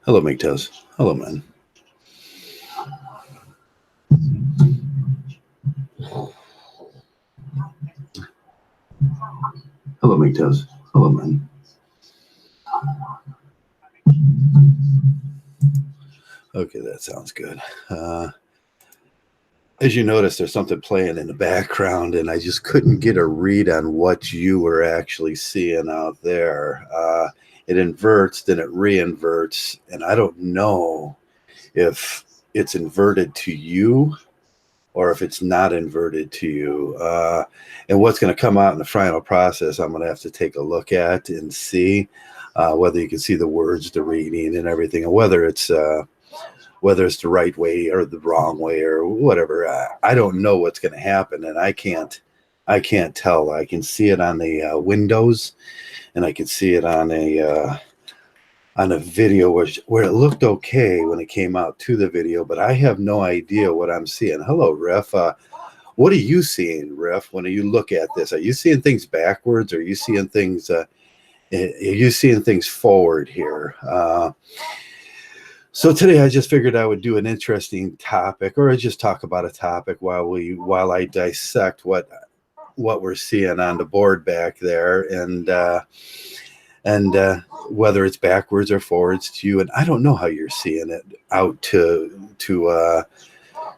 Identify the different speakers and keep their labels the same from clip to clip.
Speaker 1: Hello, Mgtows. Hello, man. Hello, Mgtows. Hello, man. Okay, that sounds good. As you notice, there's something playing in the background, and I just couldn't get a read on what you were actually seeing out there. It inverts, then it reinverts, and I don't know if it's inverted to you or if it's not inverted to you. And what's going to come out in the final process, I'm going to have to take a look at and see whether you can see the words, the reading, and everything, and whether it's the right way or the wrong way or whatever. I don't know what's going to happen, and I can't tell. I can see it on the windows, and I can see it on a video where it looked okay when it came out to the video, but I have no idea what I'm seeing. Hello, Riff. What are you seeing, Riff, when you look at this? Are you seeing things backwards, or are you seeing things forward here? So today I just figured I would do an interesting topic, or just talk about a topic while I dissect what we're seeing on the board back there, and whether it's backwards or forwards to you. And I don't know how you're seeing it out to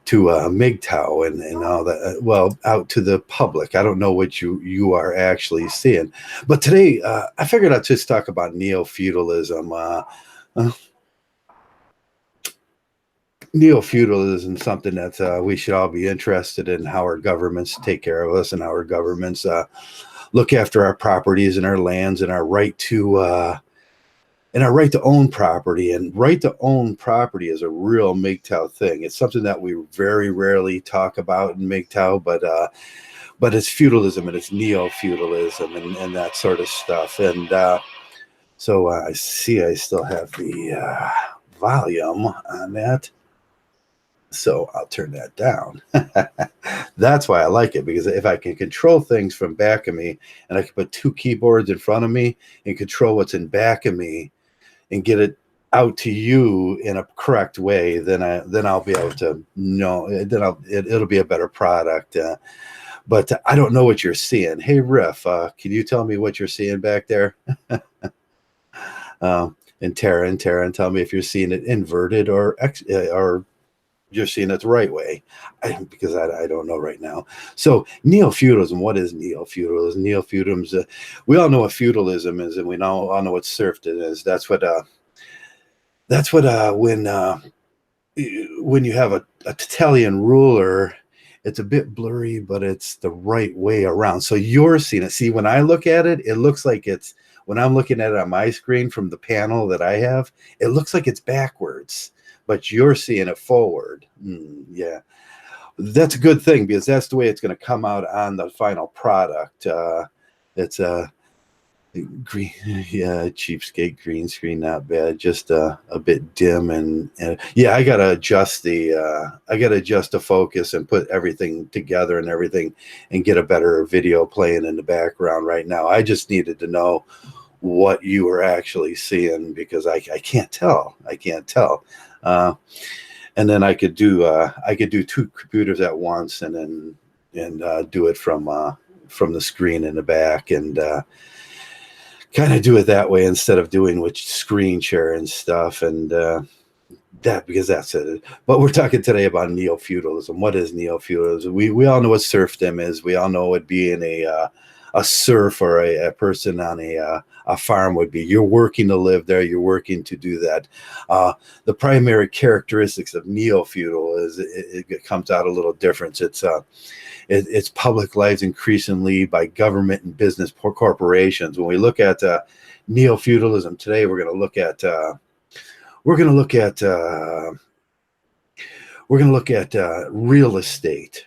Speaker 1: Mgtow and all that. Well, out to the public. I don't know what you are actually seeing. But today I figured I'd just talk about neo-feudalism. Neo-feudalism is something that we should all be interested in, how our governments take care of us and how our governments look after our properties and our lands and our right to own property. And right to own property is a real Mgtow thing. It's something that we very rarely talk about in Mgtow, but it's feudalism, and it's neo-feudalism and that sort of stuff. And so I see I still have the volume on that. So I'll turn that down. That's why I like it, because if I can control things from back of me, and I can put two keyboards in front of me and control what's in back of me and get it out to you in a correct way, then I'll be able to know. Then it'll be a better product. But I don't know what you're seeing. Hey, Riff, can you tell me what you're seeing back there? And Tara, tell me if you're seeing it inverted or you're seeing it the right way, because I don't know right now. So neo-feudalism, what is neo-feudalism? Neo-feudalism, we all know what feudalism is, and we all know what serfdom is. That's what when you have a totalitarian ruler, it's a bit blurry, but it's the right way around. So you're seeing it. See, when I look at it, it looks like it's, when I'm looking at it on my screen from the panel that I have, it looks like it's backwards. But you're seeing it forward. Yeah, that's a good thing, because that's the way it's going to come out on the final product. It's a green, yeah, cheapskate green screen, not bad. Just a bit dim, and yeah, I gotta adjust the focus and put everything together and everything, and get a better video playing in the background right now. I just needed to know what you were actually seeing, because I can't tell. And then I could do two computers at once, and do it from the screen in the back, and kind of do it that way instead of doing with screen share and stuff. And because that's it. But we're talking today about neo-feudalism. What is neo-feudalism? We all know what serfdom is. We all know what being a serf or a person on a farm would be. You're working to live there. You're working to do that. The primary characteristics of neo-feudal is it comes out a little different. It's public lives increasingly by government and business corporations. When we look at neo-feudalism today, we're going to look at real estate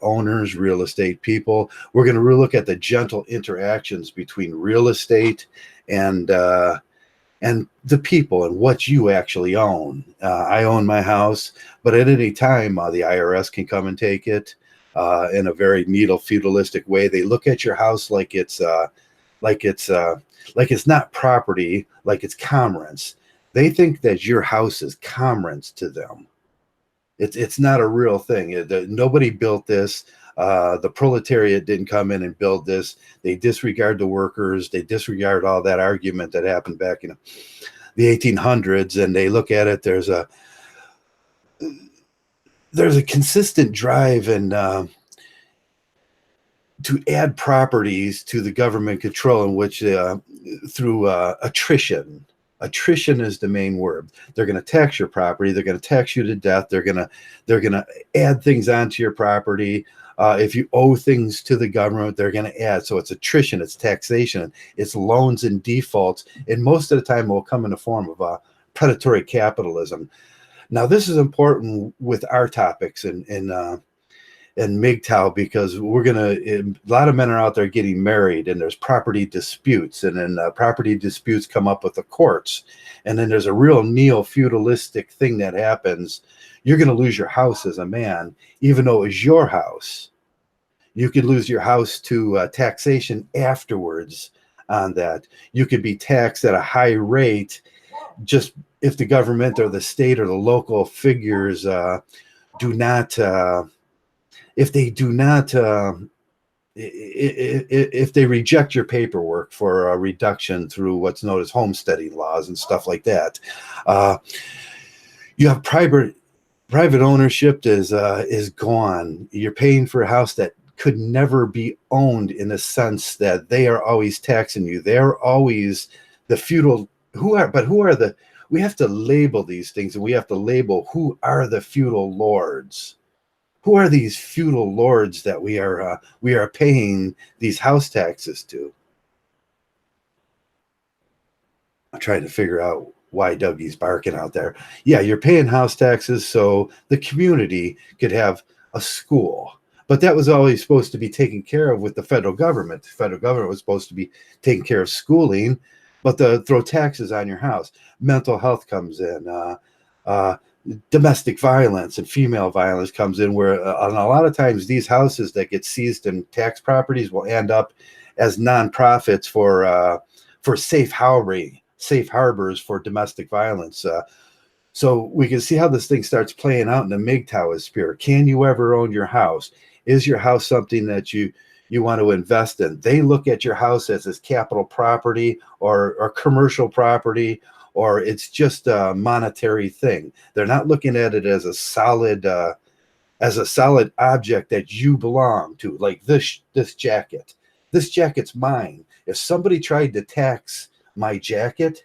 Speaker 1: owners, real estate people. We're going to look at the gentle interactions between real estate and the people, and what you actually own. I own my house, but at any time the IRS can come and take it in a very neo-feudalistic way. They look at your house like it's like it's not property, like it's commerce. They think that your house is commerce to them. It's not a real thing. Nobody built this. The proletariat didn't come in and build this. They disregard the workers. They disregard all that argument that happened back in the 1800s, and they look at it. There's a consistent drive and to add properties to the government control, in which through attrition. Attrition is the main word. They're going to tax your property. They're going to tax you to death. They're going to add things onto your property. If you owe things to the government, they're going to add. So it's attrition, it's taxation, it's loans and defaults, and most of the time it will come in the form of predatory capitalism. Now, this is important with our topics in Mgtow, because a lot of men are out there getting married, and there's property disputes, and then property disputes come up with the courts, and then there's a real neo-feudalistic thing that happens. You're going to lose your house as a man, even though it was your house. You could lose your house to taxation afterwards on that. You could be taxed at a high rate just if the government or the state or the local figures do not if they do not if they reject your paperwork for a reduction through what's known as homesteading laws and stuff like that. You have private ownership is gone. You're paying for a house that could never be owned, in a sense that they are always taxing you. They're always the feudal. Who are the? We have to label these things, and we have to label who are the feudal lords. Who are these feudal lords that we are paying these house taxes to? I'm trying to figure out why Dougie's barking out there. Yeah, you're paying house taxes so the community could have a school. But that was always supposed to be taken care of with the federal government. The federal government was supposed to be taking care of schooling, but throw taxes on your house. Mental health comes in. Domestic violence and female violence comes in, where and a lot of times these houses that get seized in tax properties will end up as nonprofits for safe harbors for domestic violence. So we can see how this thing starts playing out in the Mgtow sphere. Can you ever own your house? Is your house something that you want to invest in? They look at your house as this capital property or commercial property, or it's just a monetary thing. They're not looking at it as a solid object that you belong to, like this jacket. This jacket's mine. If somebody tried to tax my jacket,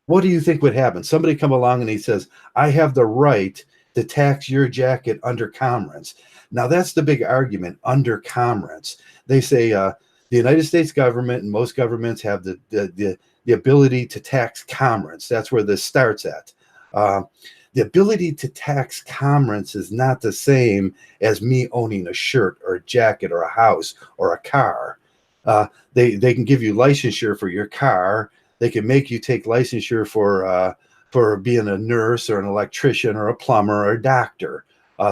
Speaker 1: what do you think would happen? Somebody come along and he says, I have the right to tax your jacket under commerce. Now that's the big argument, under commerce. They say the United States government and most governments have the ability to tax commerce. That's where this starts at. The ability to tax commerce is not the same as me owning a shirt or a jacket or a house or a car. They can give you licensure for your car. They can make you take licensure for being a nurse or an electrician or a plumber or a doctor,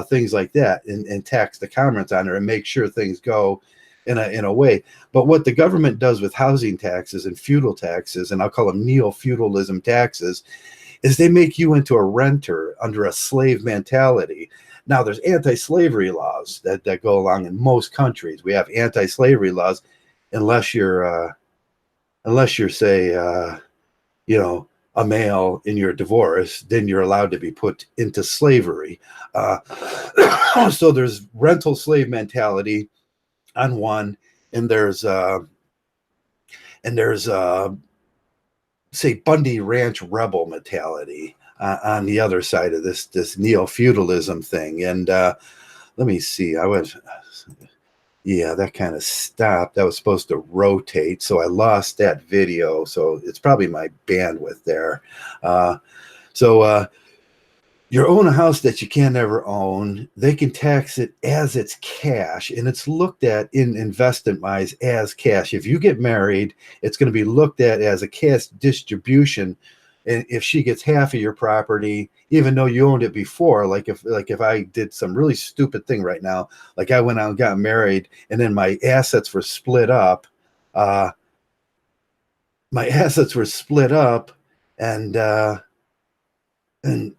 Speaker 1: things like that, and tax the commerce on it and make sure things go in a way. But what the government does with housing taxes and feudal taxes, and I'll call them neo-feudalism taxes, is they make you into a renter under a slave mentality. Now, there's anti-slavery laws that go along in most countries. We have anti-slavery laws, unless you're say, a male in your divorce, then you're allowed to be put into slavery. So there's rental slave mentality on one, and there's say Bundy Ranch rebel mentality on the other side of this neo-feudalism thing. And let me see, that kind of stopped. That was supposed to rotate, so I lost that video. So it's probably my bandwidth there. You own a house that you can never own. They can tax it as it's cash, and it's looked at in investment wise as cash. If you get married, it's going to be looked at as a cash distribution. And if she gets half of your property, even though you owned it before, like if I did some really stupid thing right now, like I went out and got married, and then my assets were split up, my assets were split up, and and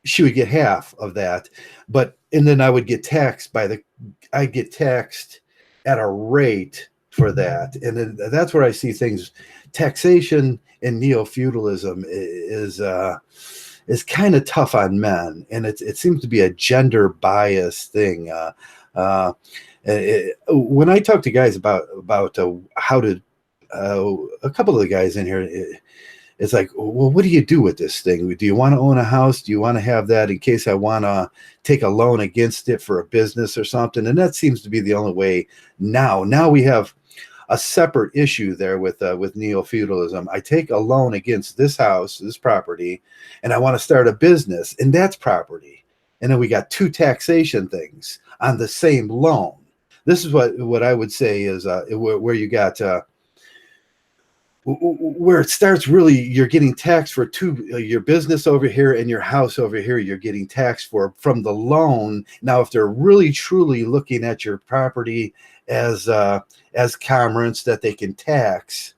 Speaker 1: she would get half of that, and then I would get taxed I get taxed at a rate for that, and then that's where I see things. Taxation in neo-feudalism is kind of tough on men, and it seems to be a gender bias thing. When I talk to guys about how to, a couple of the guys in here, it's like, well, what do you do with this thing? Do you want to own a house? Do you want to have that in case I want to take a loan against it for a business or something? And that seems to be the only way now. Now we have a separate issue there with neo-feudalism. I take a loan against this house, this property, and I want to start a business, and that's property. And then we got two taxation things on the same loan. This is what I would say is where you got where it starts. Really, you're getting taxed for your business over here and your house over here. You're getting taxed for from the loan. Now, if they're really truly looking at your property as commerce that they can tax,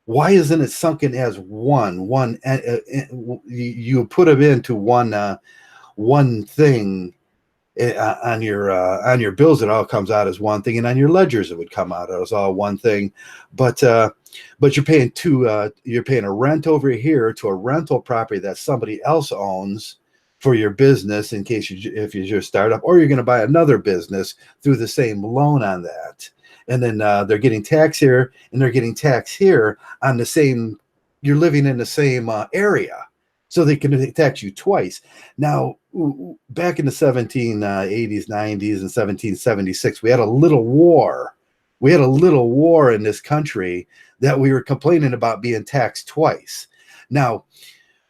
Speaker 1: why isn't it sunken as one? You put them into one thing. On your bills, it all comes out as one thing, and on your ledgers it would come out as all one thing. But you're paying you're paying a rent over here to a rental property that somebody else owns for your business in case if you're your startup, or you're going to buy another business through the same loan on that. And then they're getting taxed here and they're getting taxed here on the same. You're living in the same area. So they can tax you twice. Now, back in the 1780s, 90s, and 1776, we had a little war. We had a little war in this country that we were complaining about being taxed twice. Now,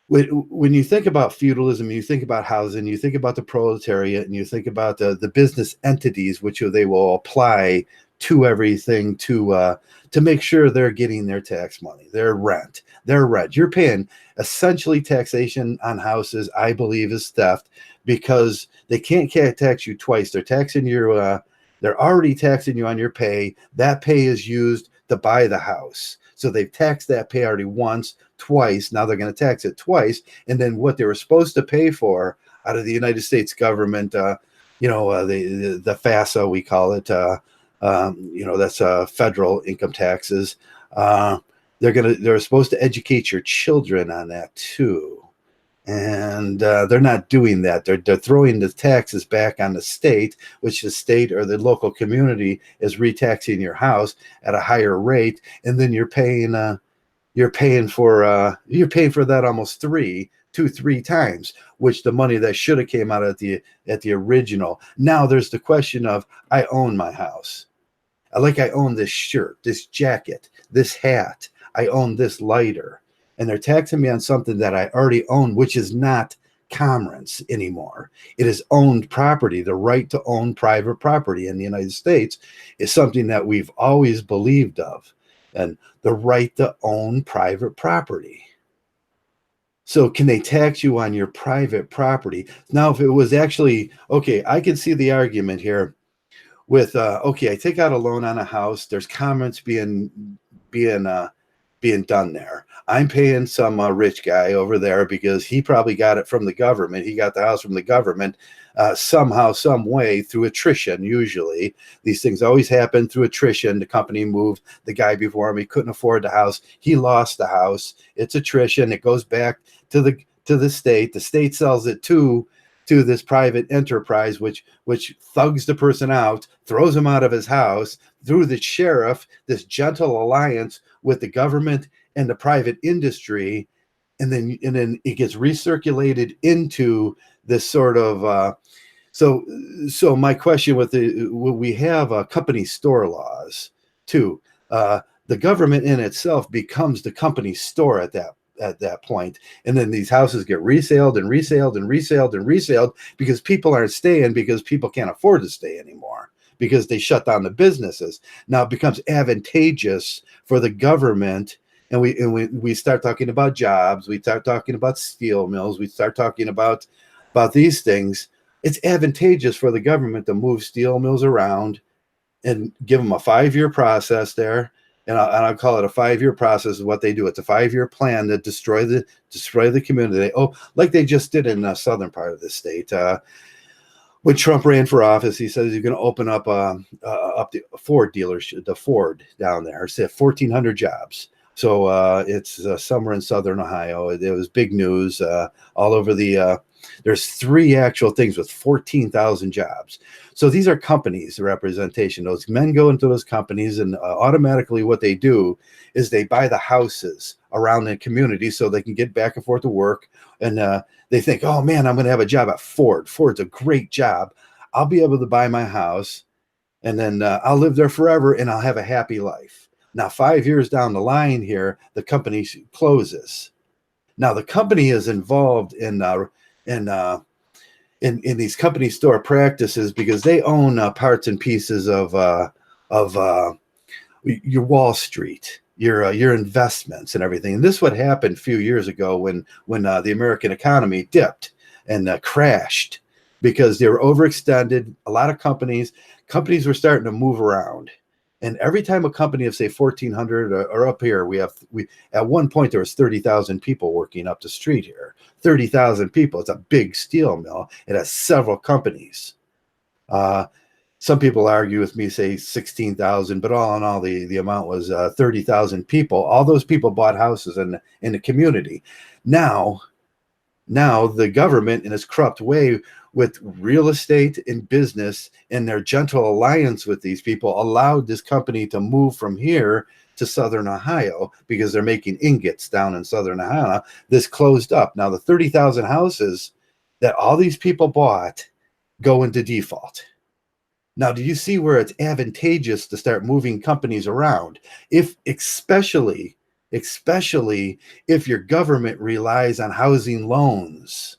Speaker 1: when you think about feudalism, you think about housing, you think about the proletariat, and you think about the business entities, which they will apply to everything to make sure they're getting their tax money, their rent. You're paying essentially taxation on houses, I believe, is theft, because they can't tax you twice. They're taxing they're already taxing you on your pay. That pay is used to buy the house. So they've taxed that pay already once, twice. Now they're going to tax it twice. And then what they were supposed to pay for out of the United States government, the FASA, we call it, that's federal income taxes. They're supposed to educate your children on that too, and they're not doing that. They're throwing the taxes back on the state, which the state or the local community is retaxing your house at a higher rate, and then you're paying for that almost three times, which the money that should have came out at the original. Now there's the question of, I own my house. I own this shirt, this jacket, this hat. I own this lighter, and they're taxing me on something that I already own, which is not commons anymore. It is owned property. The right to own private property in the United States is something that we've always believed of, and the right to own private property. So can they tax you on your private property? Now, if it was actually, okay, I can see the argument here with, okay, I take out a loan on a house. There's comments being done there. I'm paying some rich guy over there because he probably got it from the government. He got the house from the government somehow, some way, through attrition. Usually these things always happen through attrition. The company moved the guy before him. He couldn't afford the house. He lost the house. It's attrition. It goes back to the state. The state sells it to this private enterprise, which thugs the person out, throws him out of his house through the sheriff, this gentle alliance with the government and the private industry. And then it gets recirculated into this sort of, so my question we have company store laws too. The government in itself becomes the company store at that point. And then these houses get resaled and resaled and resaled and resaled because people aren't staying, because people can't afford to stay anymore, because they shut down the businesses. Now it becomes advantageous for the government. And we start talking about jobs. We start talking about steel mills. We start talking about these things. It's advantageous for the government to move steel mills around and give them a 5-year process there. I'll call it a 5-year process. Is what they do. It's a 5-year plan to destroy the community. Like they just did in the southern part of the state. When Trump ran for office, he says he's going to open up the Ford dealership, the Ford down there. Say 1,400 jobs. So it's somewhere in southern Ohio. It was big news all over the. There's 3 actual things with 14,000 jobs. So these are companies, the representation. Those men go into those companies, and automatically what they do is they buy the houses around the community so they can get back and forth to work. And they think, oh man, I'm going to have a job at Ford. Ford's a great job. I'll be able to buy my house, and then I'll live there forever, and I'll have a happy life. Now, 5 years down the line here, the company closes. Now, the company is involved in these company store practices because they own parts and pieces of your Wall Street, your investments and everything. And this what happened a few years ago when the American economy dipped and crashed because they were overextended. A lot of companies were starting to move around. And every time a company of say 1,400 or up here, we at one point there was 30,000 people working up the street here. 30,000 people. It's a big steel mill. It has several companies. Some people argue with me, say 16,000, but all in all, the amount was 30,000 people. All those people bought houses in the community. Now the government, in its corrupt way, with real estate and business and their gentle alliance with these people, allowed this company to move from here to southern Ohio because they're making ingots down in southern Ohio. This closed up. Now the 30,000 houses that all these people bought go into default. Now, do you see where it's advantageous to start moving companies around? Especially if your government relies on housing loans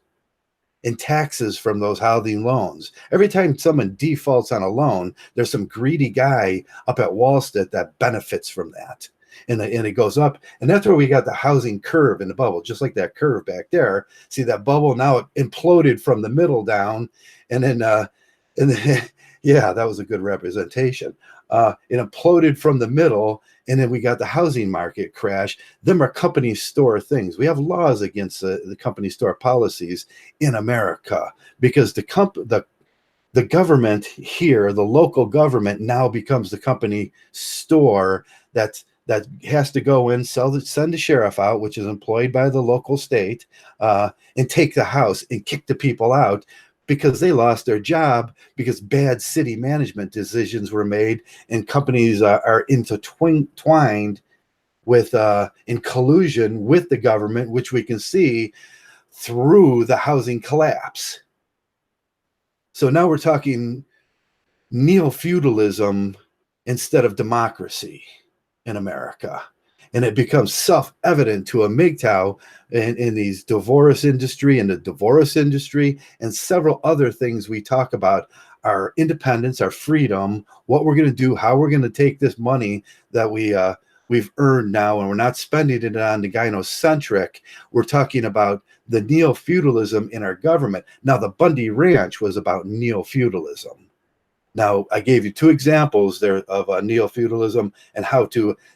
Speaker 1: and taxes from those housing loans. Every time someone defaults on a loan, there's some greedy guy up at Wall Street that benefits from that. And it goes up. And that's where we got the housing curve in the bubble, just like that curve back there. See that bubble now, it imploded from the middle down. And then, yeah, that was a good representation. It imploded from the middle, and then we got the housing market crash. Them are company store things. We have laws against the company store policies in America because the government here, the local government, now becomes the company store that has to go in, send the sheriff out, which is employed by the local state, and take the house and kick the people out because they lost their job because bad city management decisions were made, and companies are intertwined with in collusion with the government, which we can see through the housing collapse. So now we're talking neo-feudalism instead of democracy in America. And it becomes self-evident to a Mgtow in these divorce industry and the divorce industry and several other things we talk about: our independence, our freedom, what we're going to do, how we're going to take this money that we've earned now, and we're not spending it on the gynocentric. We're talking about the neo-feudalism in our government. Now, the Bundy Ranch was about neo-feudalism. Now, I gave you 2 examples there of neo-feudalism and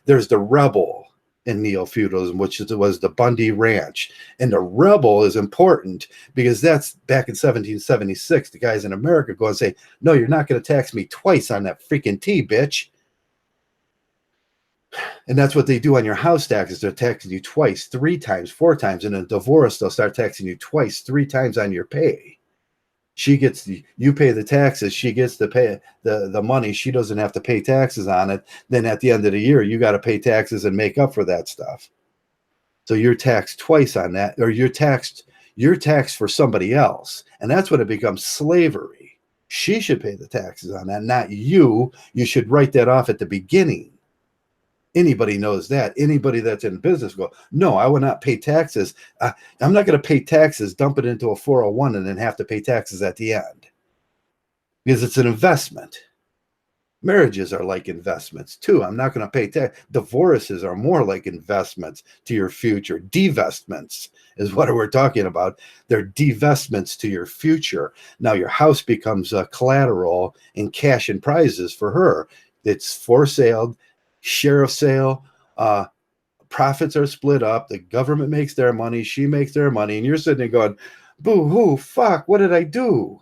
Speaker 1: there's the rebel in neo-feudalism, which was the Bundy Ranch. And the rebel is important because that's back in 1776, the guys in America go and say, no, you're not going to tax me twice on that freaking tea, bitch. And that's what they do on your house taxes. They're taxing you twice, 3 times, 4 times. In a divorce, they'll start taxing you twice, 3 times on your pay. You pay the taxes, she gets to pay the money. She doesn't have to pay taxes on it. Then at the end of the year, you got to pay taxes and make up for that stuff. So you're taxed twice on that, or you're taxed for somebody else. And that's when it becomes slavery. She should pay the taxes on that, not you. You should write that off at the beginning. Anybody knows that. Anybody that's in business go, no, I will not pay taxes. I'm not going to pay taxes, dump it into a 401, and then have to pay taxes at the end. Because it's an investment. Marriages are like investments too. I'm not going to pay tax. Divorces are more like investments to your future. Divestments is what we're talking about. They're divestments to your future. Now your house becomes collateral and cash and prizes for her. It's for sale. sheriff sale, profits are split up, the government makes their money, she makes their money, and you're sitting there going, boo hoo, fuck, what did I do?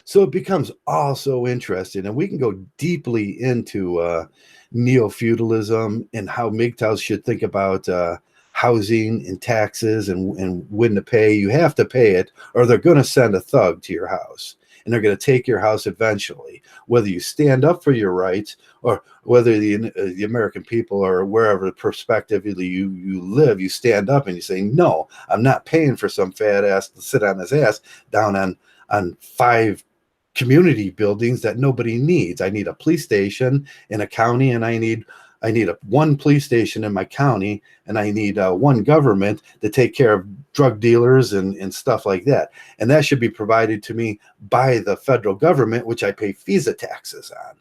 Speaker 1: So it becomes all so interesting, and we can go deeply into neo-feudalism and how Mgtows should think about housing and taxes and when to pay. You have to pay it, or they're going to send a thug to your house, and they're going to take your house eventually, whether you stand up for your rights or whether the American people or wherever perspectively you live, you stand up and you say, no, I'm not paying for some fat ass to sit on his ass down on 5 community buildings that nobody needs. I need a police station in a county, and I need one police station in my county, and I need one government to take care of drug dealers and stuff like that. And that should be provided to me by the federal government, which I pay FISA taxes on.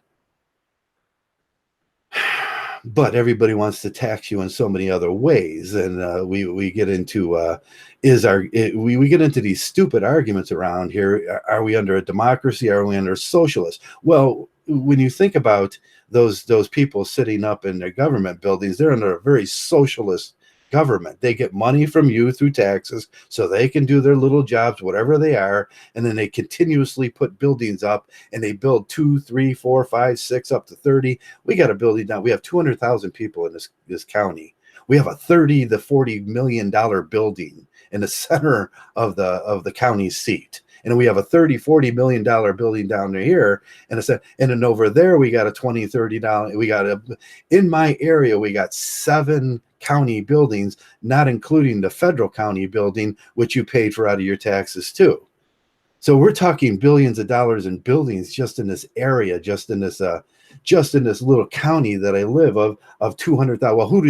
Speaker 1: But everybody wants to tax you in so many other ways, and we get into we get into these stupid arguments around here. Are we under a democracy? Are we under a socialist? Well, when you think about those people sitting up in their government buildings, they're under a very socialist government. They get money from you through taxes so they can do their little jobs, whatever they are, and then they continuously put buildings up, and they build 2, 3, 4, 5, 6, up to 30. We got a building down. We have 200,000 people in this county. We have a 30 to 40 million dollar building in the center of the county seat. And we have a 30, 40 million dollar building down here. And then over there, we got a 20, 30 dollar. In my area, we got 7 county buildings, not including the federal county building, which you paid for out of your taxes too. So we're talking billions of dollars in buildings just in this area, just in this little county that I live of 200,000. Well, who do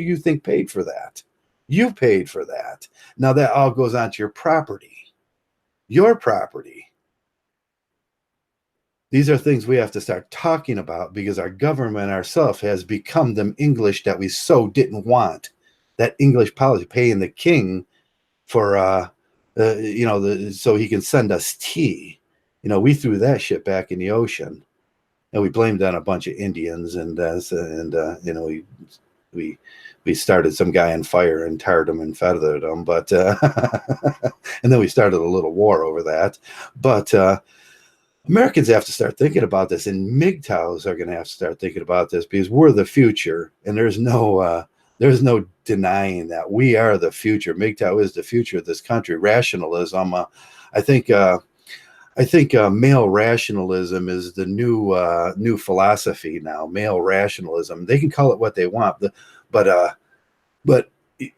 Speaker 1: you think paid for that? You paid for that. Now that all goes onto your property. Your property. These are things we have to start talking about, because our government ourselves has become them English that we so didn't want. That English policy, paying the king for, so he can send us tea. We threw that shit back in the ocean, and we blamed it on a bunch of Indians, and we started some guy on fire and tarred him and feathered him, but and then we started a little war over that. But Americans have to start thinking about this, and Mgtows are going to have to start thinking about this, because we're the future, and there's no denying that we are the future. Mgtow is the future of this country. Rationalism, I think male rationalism is the new philosophy now. Male rationalism. They can call it what they want, but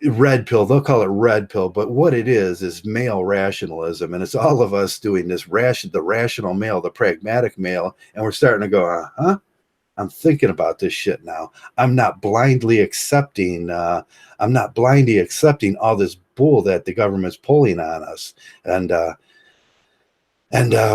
Speaker 1: red pill, they'll call it red pill, but what it is male rationalism, and it's all of us doing this the rational male, the pragmatic male, and we're starting to go, I'm thinking about this shit now. I'm not blindly accepting all this bull that the government's pulling on us, and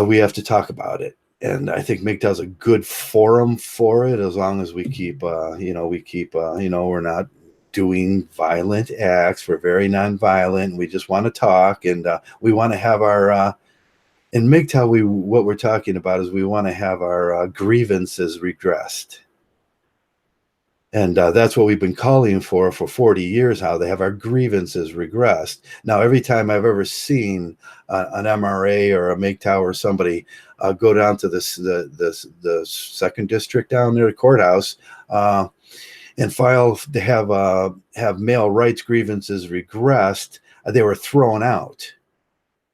Speaker 1: we have to talk about it. And I think Mgtow's a good forum for it, as long as we keep we're not doing violent acts. We're very nonviolent. We just want to talk, and we want to have our in Mgtow. What we're talking about is we want to have our grievances redressed, and that's what we've been calling for 40 years. How they have our grievances regressed. Now, every time I've ever seen an MRA or a Mgtow or somebody go down to the 2nd district down there, the courthouse, and file to have male rights grievances regressed, they were thrown out.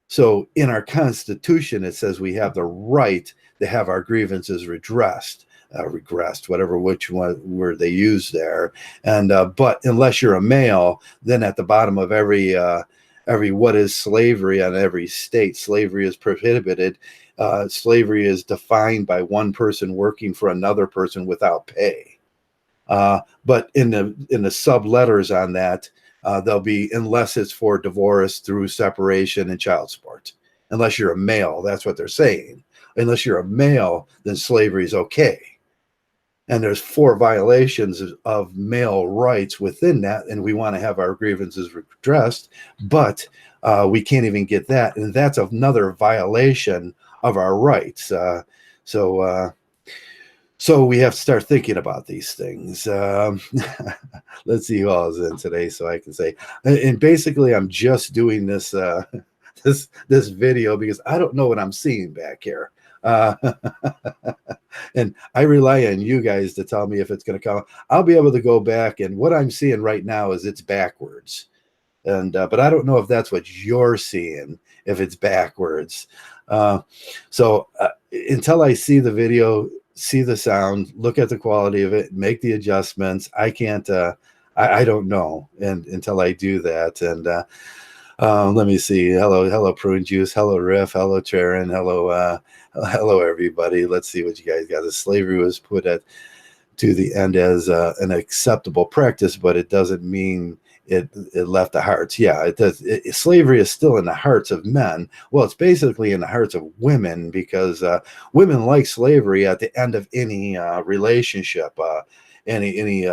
Speaker 1: So in our Constitution, it says we have the right to have our grievances redressed, regressed, which word they use there. And but unless you're a male, then at the bottom of every what is slavery on every state, slavery is prohibited. Slavery is defined by one person working for another person without pay. But in the sub letters on that, there'll be, unless it's for divorce through separation and child support. Unless you're a male, that's what they're saying. Unless you're a male, then slavery is okay. And there's 4 violations of male rights within that, and we want to have our grievances redressed. But We can't even get that, and that's another violation of our rights. So so we have to start thinking about these things. Let's see who else is in today, so I can say. And basically, I'm just doing this this video because I don't know what I'm seeing back here. Uh, and I rely on you guys to tell me if it's going to come. I'll be able to go back, and what I'm seeing right now is it's backwards. And but I don't know if that's what you're seeing, if it's backwards. So until I see the video, see the sound, look at the quality of it, make the adjustments, I can't. I don't know, and until I do that, and let me see. Hello, Prune Juice. Hello, Riff. Hello, Charon. Hello, everybody. Let's see what you guys got. The slavery was put to the end as an acceptable practice, but it doesn't mean it left the hearts. Yeah, it does. Slavery is still in the hearts of men. Well, it's basically in the hearts of women, because women like slavery at the end of any relationship, any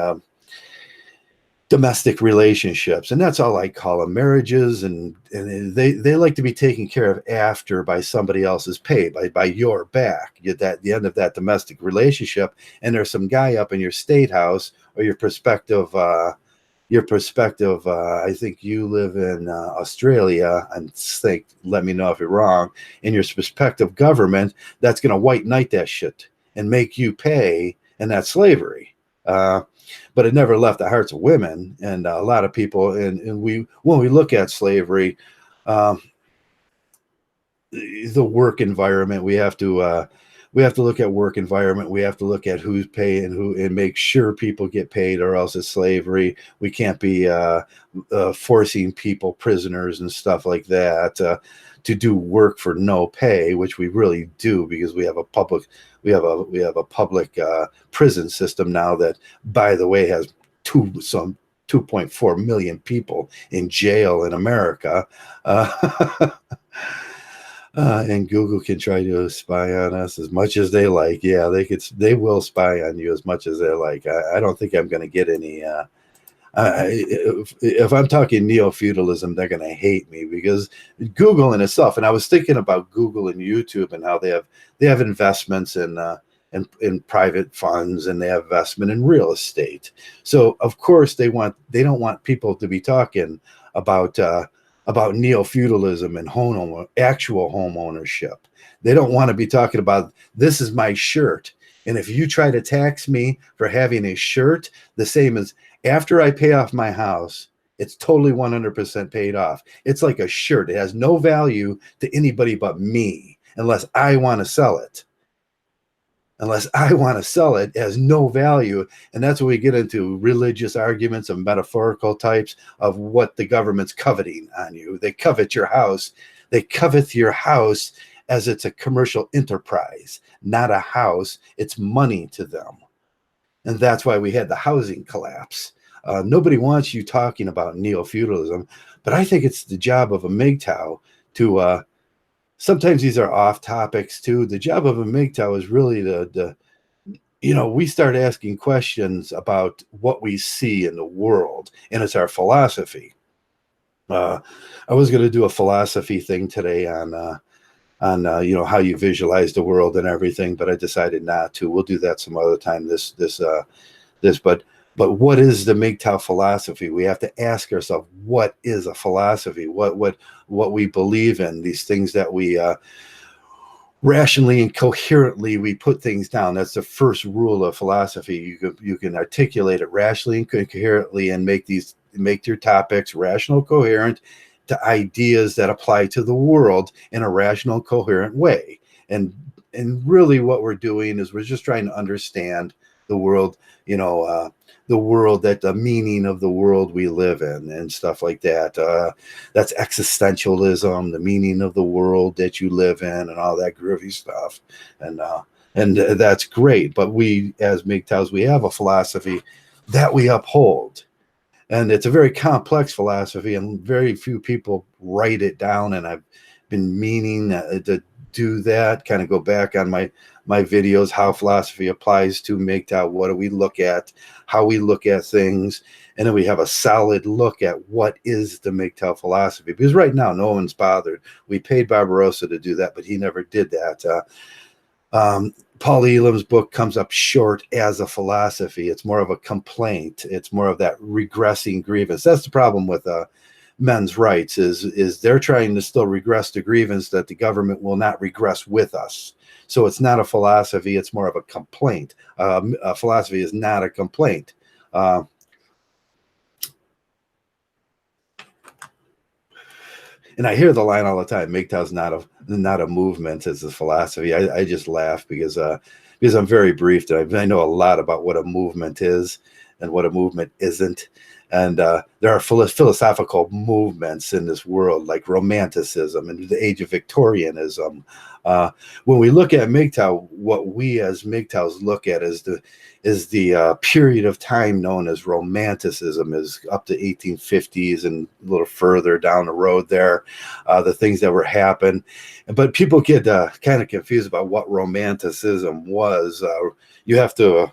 Speaker 1: domestic relationships, and that's all I call them, marriages, and they like to be taken care of after by somebody else's pay, by your back. At the end of that domestic relationship, and there's some guy up in your state house or your prospective I think you live in Australia, and think, let me know if you're wrong, in your prospective government that's going to white knight that shit and make you pay, and that's slavery. But it never left the hearts of women, and a lot of people. And when we look at slavery, um, the work environment, we have to look at work environment. We have to look at who's paying and make sure people get paid, or else it's slavery. We can't be forcing people, prisoners and stuff like that, to do work for no pay, which we really do, because we have a public prison system now that, by the way, has 2.4 million people in jail in America. And Google can try to spy on us as much as they like. Yeah, they will spy on you as much as they like. I don't think I'm going to get any. If I'm talking neo-feudalism, they're going to hate me, because Google in itself. And I was thinking about Google and YouTube, and how they have investments in private funds, and they have investment in real estate. So of course they don't want people to be talking about neo-feudalism and actual home ownership. They don't want to be talking about, this is my shirt, and if you try to tax me for having a shirt, the same as after I pay off my house, it's totally 100% paid off. It's like a shirt. It has no value to anybody but me, unless I want to sell it. It has no value. And that's when we get into religious arguments of metaphorical types of what the government's coveting on you. They covet your house. They covet your house as it's a commercial enterprise, not a house. It's money to them. And that's why we had the housing collapse. Nobody wants you talking about neo-feudalism, but I think it's the job of a Mgtow to sometimes these are off topics too. The job of a Mgtow is really we start asking questions about what we see in the world, and it's our philosophy. I was going to do a philosophy thing today on how you visualize the world and everything, but I decided not to. We'll do that some other time. But what is the Mgtow philosophy? We have to ask ourselves, what is a philosophy? What we believe in, these things that we rationally and coherently we put things down. That's the first rule of philosophy. You can articulate it rationally and coherently, and make your topics rational, coherent to ideas that apply to the world in a rational, coherent way. And really what we're doing is we're just trying to understand the world, the world, that the meaning of the world we live in and stuff like that. That's existentialism, the meaning of the world that you live in, and all that groovy stuff. And that's great. But we, as Mgtows, we have a philosophy that we uphold. And it's a very complex philosophy, and very few people write it down. And I've been meaning to do that, kind of go back on my my videos, how philosophy applies to Mgtow. What do we look at? How we look at things. And then we have a solid look at what is the Mgtow philosophy. Because right now, no one's bothered. We paid Barbarossa to do that, but he never did that. Paul Elam's book comes up short as a philosophy. It's more of a complaint. It's more of that regressing grievance. That's the problem with men's rights is they're trying to still regress the grievance that the government will not regress with us. So it's not a philosophy. It's more of a complaint. A philosophy is not a complaint. And I hear the line all the time, Mgtow's not a movement, it's a philosophy. I just laugh because I'm very brief. I know a lot about what a movement is and what a movement isn't. And there are philosophical movements in this world, like Romanticism and the age of Victorianism. When we look at Mgtow, what we as Mgtows look at is the period of time known as Romanticism, is up to 1850s and a little further down the road there, the things that were happening. But people get kind of confused about what Romanticism was. You have to,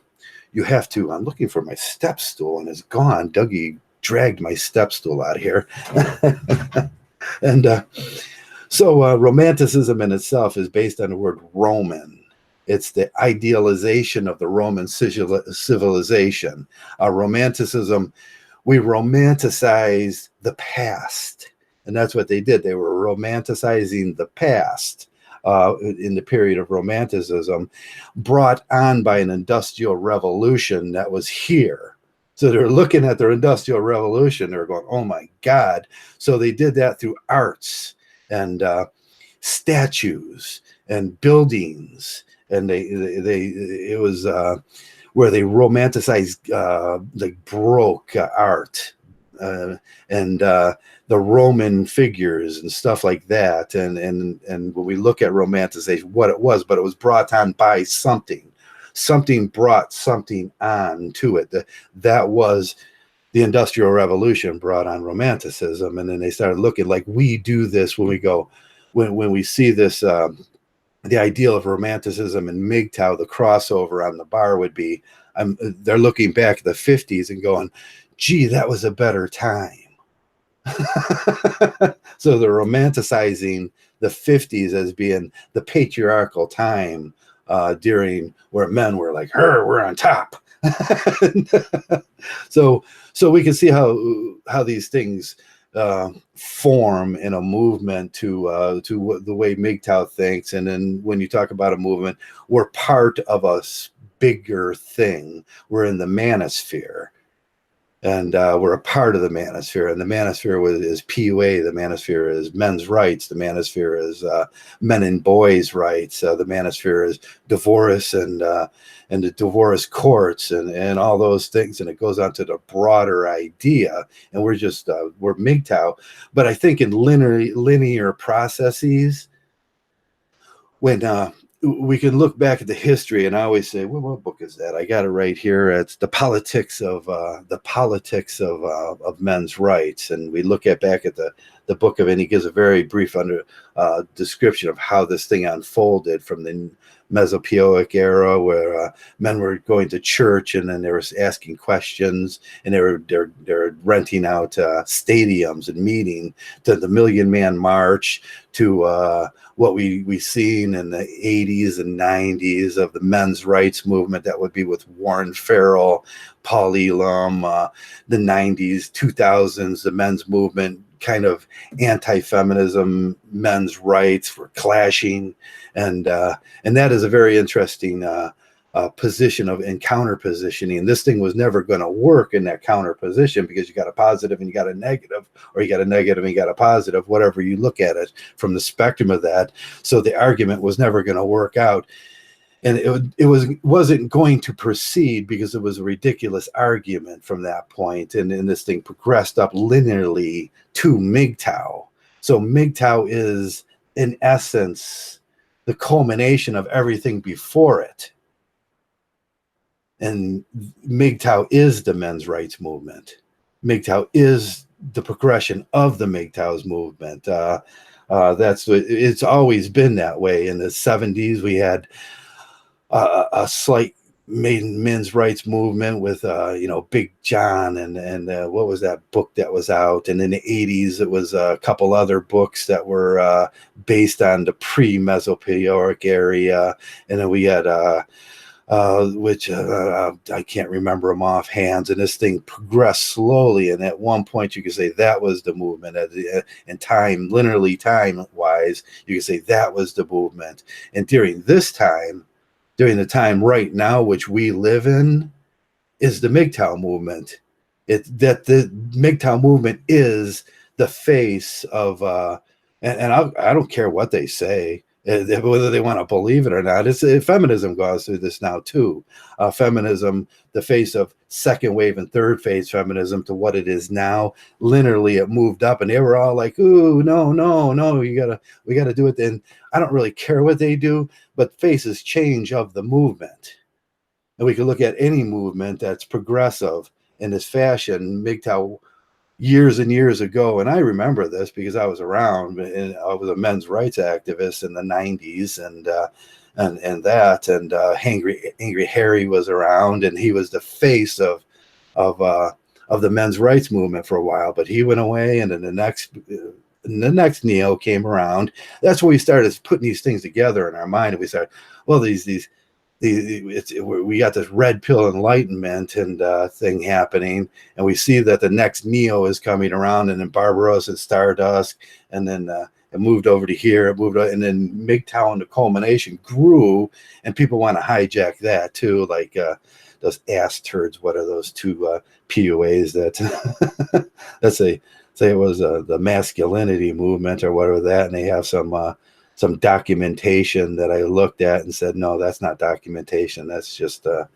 Speaker 1: I'm looking for my step stool and it's gone. Dougie dragged my step stool out here. And so Romanticism in itself is based on the word Roman. It's the idealization of the Roman civilization. Romanticism, we romanticize the past. And that's what they did. They were romanticizing the past in the period of Romanticism, brought on by an industrial revolution that was here. So they're looking at their industrial revolution. They're going, oh my God. So they did that through arts and statues and buildings. And it was where they romanticized like Baroque art and the Roman figures and stuff like that. And when we look at romanticization, what it was, but it was brought on by something. Something brought something on to it. That was the Industrial Revolution brought on Romanticism. And then they started looking like we do this when we go, when we see this, the ideal of Romanticism and Mgtow, the crossover on the bar would be, they're looking back at the 50s and going, gee, that was a better time. So they're romanticizing the 50s as being the patriarchal time during where men were like, we're on top. So we can see how these things form in a movement to the way Mgtow thinks. And then when you talk about a movement, we're part of a bigger thing. We're in the manosphere. And we're a part of the manosphere, and the manosphere is PUA. The manosphere is men's rights. The manosphere is men and boys' rights. The manosphere is divorce and the divorce courts and all those things. And it goes on to the broader idea. And we're Mgtow. But I think in linear processes, when we can look back at the history, and I always say, well, what book is that? I got it right here. It's the politics of men's rights, and we look back at the book of, and he gives a very brief description of how this thing unfolded from the Mesopoic era, where men were going to church and then they were asking questions, and they're renting out stadiums and meeting, to the Million Man March, to what we seen in the 80s and 90s of the men's rights movement. That would be with Warren Farrell, Paul Elam, the 90s, 2000s, the men's movement, kind of anti-feminism, men's rights were clashing. And that is a very interesting position of counter positioning. And this thing was never going to work in that counter position, because you got a positive and you got a negative, or you got a negative and you got a positive, whatever you look at it from the spectrum of that. So the argument was never going to work out. And it wasn't going to proceed because it was a ridiculous argument from that point. And this thing progressed up linearly to Mgtow. So Mgtow is, in essence, the culmination of everything before it. And Mgtow is the men's rights movement. Mgtow is the progression of the Mgtow's movement. It's always been that way. In the 70s, we had a slight men's rights movement with Big John and what was that book that was out, and in the 80s it was a couple other books that were based on the pre-Mesozoic area, and then we had which I can't remember them offhand. And this thing progressed slowly. And at one point, you could say that was the movement. In time, linearly time wise, you could say that was the movement. And during the time right now, which we live in, is the Mgtow movement. The Mgtow movement is the face of, and I don't care what they say, whether they want to believe it or not. Feminism goes through this now too. Feminism, the face of second wave and third phase feminism to what it is now. Linearly, it moved up, and they were all like, "Ooh, no, no, no! We gotta do it." And I don't really care what they do, but faces change of the movement. And we can look at any movement that's progressive in this fashion. Mgtow years and years ago, and I remember this because I was around, and I was a men's rights activist in the 90s, and Angry Harry was around, and he was the face of the men's rights movement for a while, but he went away, and then the next Neo came around. That's where we started putting these things together in our mind, and we started, well, we got this red pill enlightenment and thing happening, and we see that the next Neo is coming around, and then Barbaros and Stardust, and then it moved over to here, and then Mgtow and the culmination grew, and people want to hijack that too, like those ass turds. What are those two PUAs that let's say it was the masculinity movement or whatever that, and they have some documentation that I looked at and said, no, that's not documentation. That's just the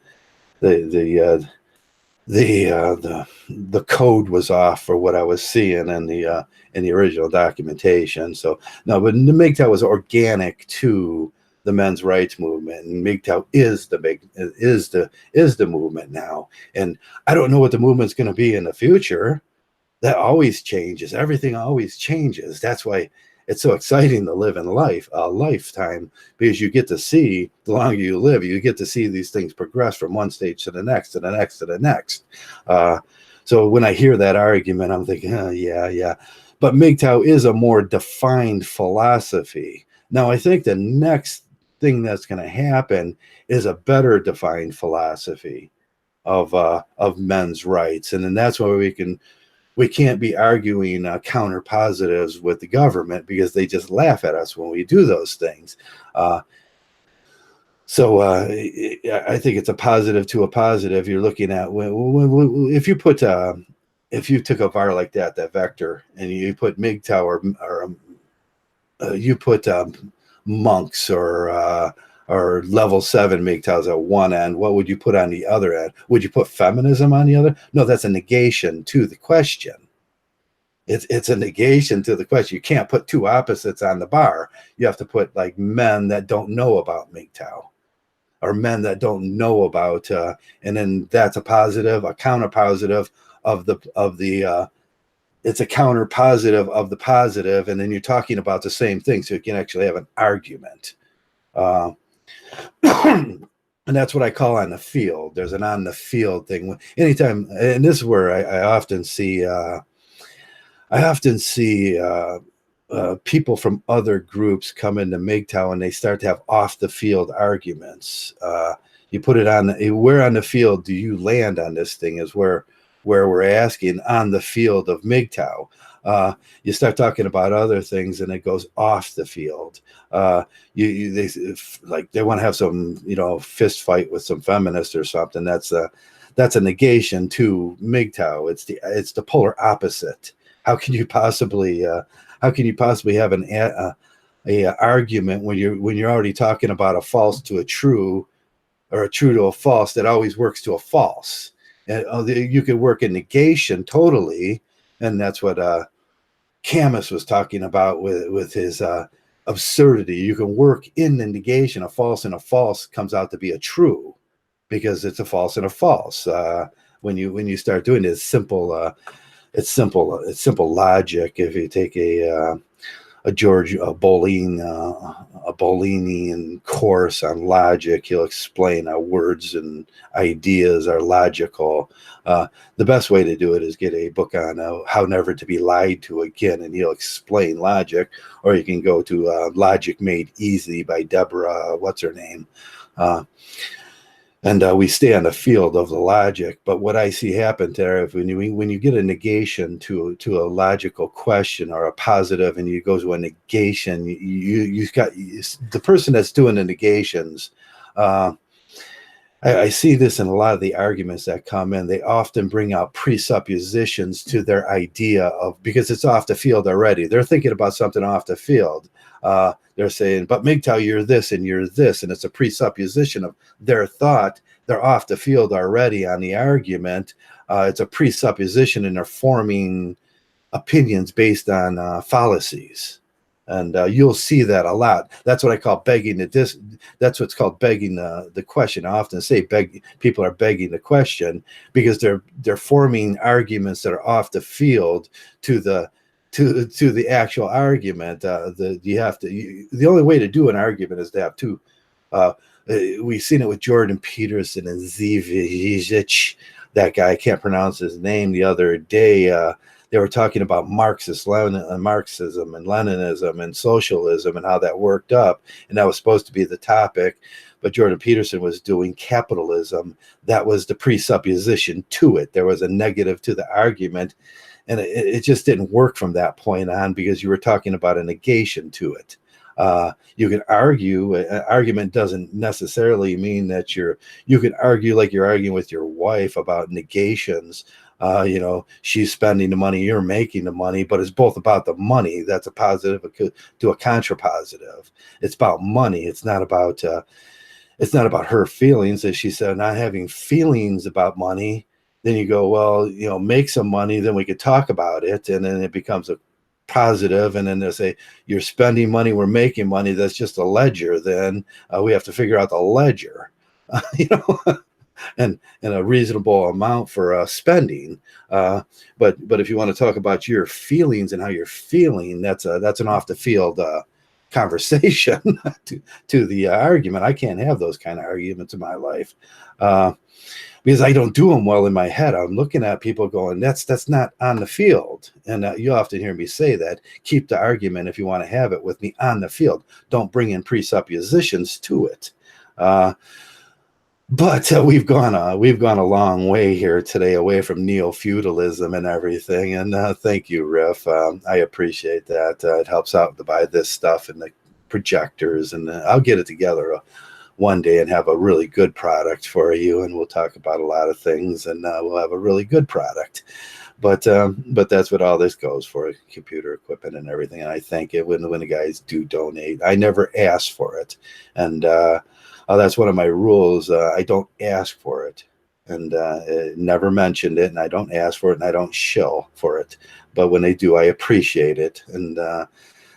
Speaker 1: code was off for what I was seeing in the original documentation. So no, but the Mgtow was organic to the men's rights movement, and Mgtow is the movement now. And I don't know what the movement's going to be in the future. That always changes. Everything always changes. That's why it's so exciting to live in a lifetime, because you get to see, the longer you live, you get to see these things progress from one stage to the next, to the next, to the next. So when I hear that argument, I'm thinking, yeah. But Mgtow is a more defined philosophy. Now, I think the next thing that's going to happen is a better defined philosophy of men's rights. And then that's why we can't be arguing counter positives with the government, because they just laugh at us when we do those things. So I think it's a positive to a positive. You're looking at if you took a var like that vector, and you put Mgtow or you put monks or level 7 Mgtows at one end, what would you put on the other end? Would you put feminism on the other? No, that's a negation to the question. It's a negation to the question. You can't put two opposites on the bar. You have to put like men that don't know about Mgtow, or men that don't know about, and then that's a positive, a counter positive of the it's a counter positive of the positive, and then you're talking about the same thing, so you can actually have an argument. And that's what I call on the field. There's an on the field thing. Anytime, and this is where I often see people from other groups come into Mgtow, and they start to have off the field arguments. You put it on, where on the field do you land on this thing, is where we're asking, on the field of Mgtow. You start talking about other things, and it goes off the field. They want to have some fist fight with some feminists or something. That's a negation to Mgtow. It's the polar opposite. How can you possibly have a argument when you're already talking about a false to a true, or a true to a false that always works to a false? And you could work in negation totally, and that's what Camus was talking about with his absurdity. You can work in the negation. A false and a false comes out to be a true, because it's a false and a false. When you start doing this, it's simple logic. If you take a Bolinian course on logic. He'll explain how words and ideas are logical. The best way to do it is get a book on how never to be lied to again, and he'll explain logic. Or you can go to Logic Made Easy by Deborah, what's her name? And we stay on the field of the logic. But what I see happen there, if when you get a negation to a logical question, or a positive, and you go to a negation, you got the person that's doing the negations. I see this in a lot of the arguments that come in. They often bring out presuppositions to their idea of, because it's off the field already. They're thinking about something off the field. They're saying, but Mgtow, you're this and you're this. And it's a presupposition of their thought. They're off the field already on the argument. It's a presupposition, and they're forming opinions based on fallacies. And you'll see that a lot. That's what I call begging the that's what's called begging the question. I often say people are begging the question because they're forming arguments that are off the field to the actual argument. The only way to do an argument is to have two. We've seen it with Jordan Peterson and Zivicic. That guy, I can't pronounce his name. The other day, they were talking about Marxism and Leninism and socialism and how that worked up, and that was supposed to be the topic. But Jordan Peterson was doing capitalism. That was the presupposition to it. There was a negative to the argument, and it just didn't work from that point on, because you were talking about a negation to it. You can argue. An argument doesn't necessarily mean that you can argue like you're arguing with your wife about negations. She's spending the money, you're making the money, but it's both about the money. That's a positive to a contrapositive. It's about money. It's not about her feelings. As she said, not having feelings about money. Then you go, well, make some money, then we could talk about it. And then it becomes a positive. And then they say, you're spending money, we're making money. That's just a ledger. Then we have to figure out the ledger, and a reasonable amount for spending. But if you want to talk about your feelings and how you're feeling, that's an off the field conversation to the argument. I can't have those kind of arguments in my life. Because I don't do them well in my head. I'm looking at people going, that's not on the field. And you often hear me say that. Keep the argument, if you want to have it, with me on the field. Don't bring in presuppositions to it. But we've gone a long way here today, away from neo-feudalism and everything. And thank you, Riff. I appreciate that. It helps out to buy this stuff and the projectors, and I'll get it together one day and have a really good product for you, and we'll talk about a lot of things, and we'll have a really good product. But that's what all this goes for, computer equipment and everything. And I thank it when the guys do donate. I never ask for it, and that's one of my rules. I don't ask for it, and never mentioned it, and I don't ask for it, and I don't shill for it. But when they do, I appreciate it, and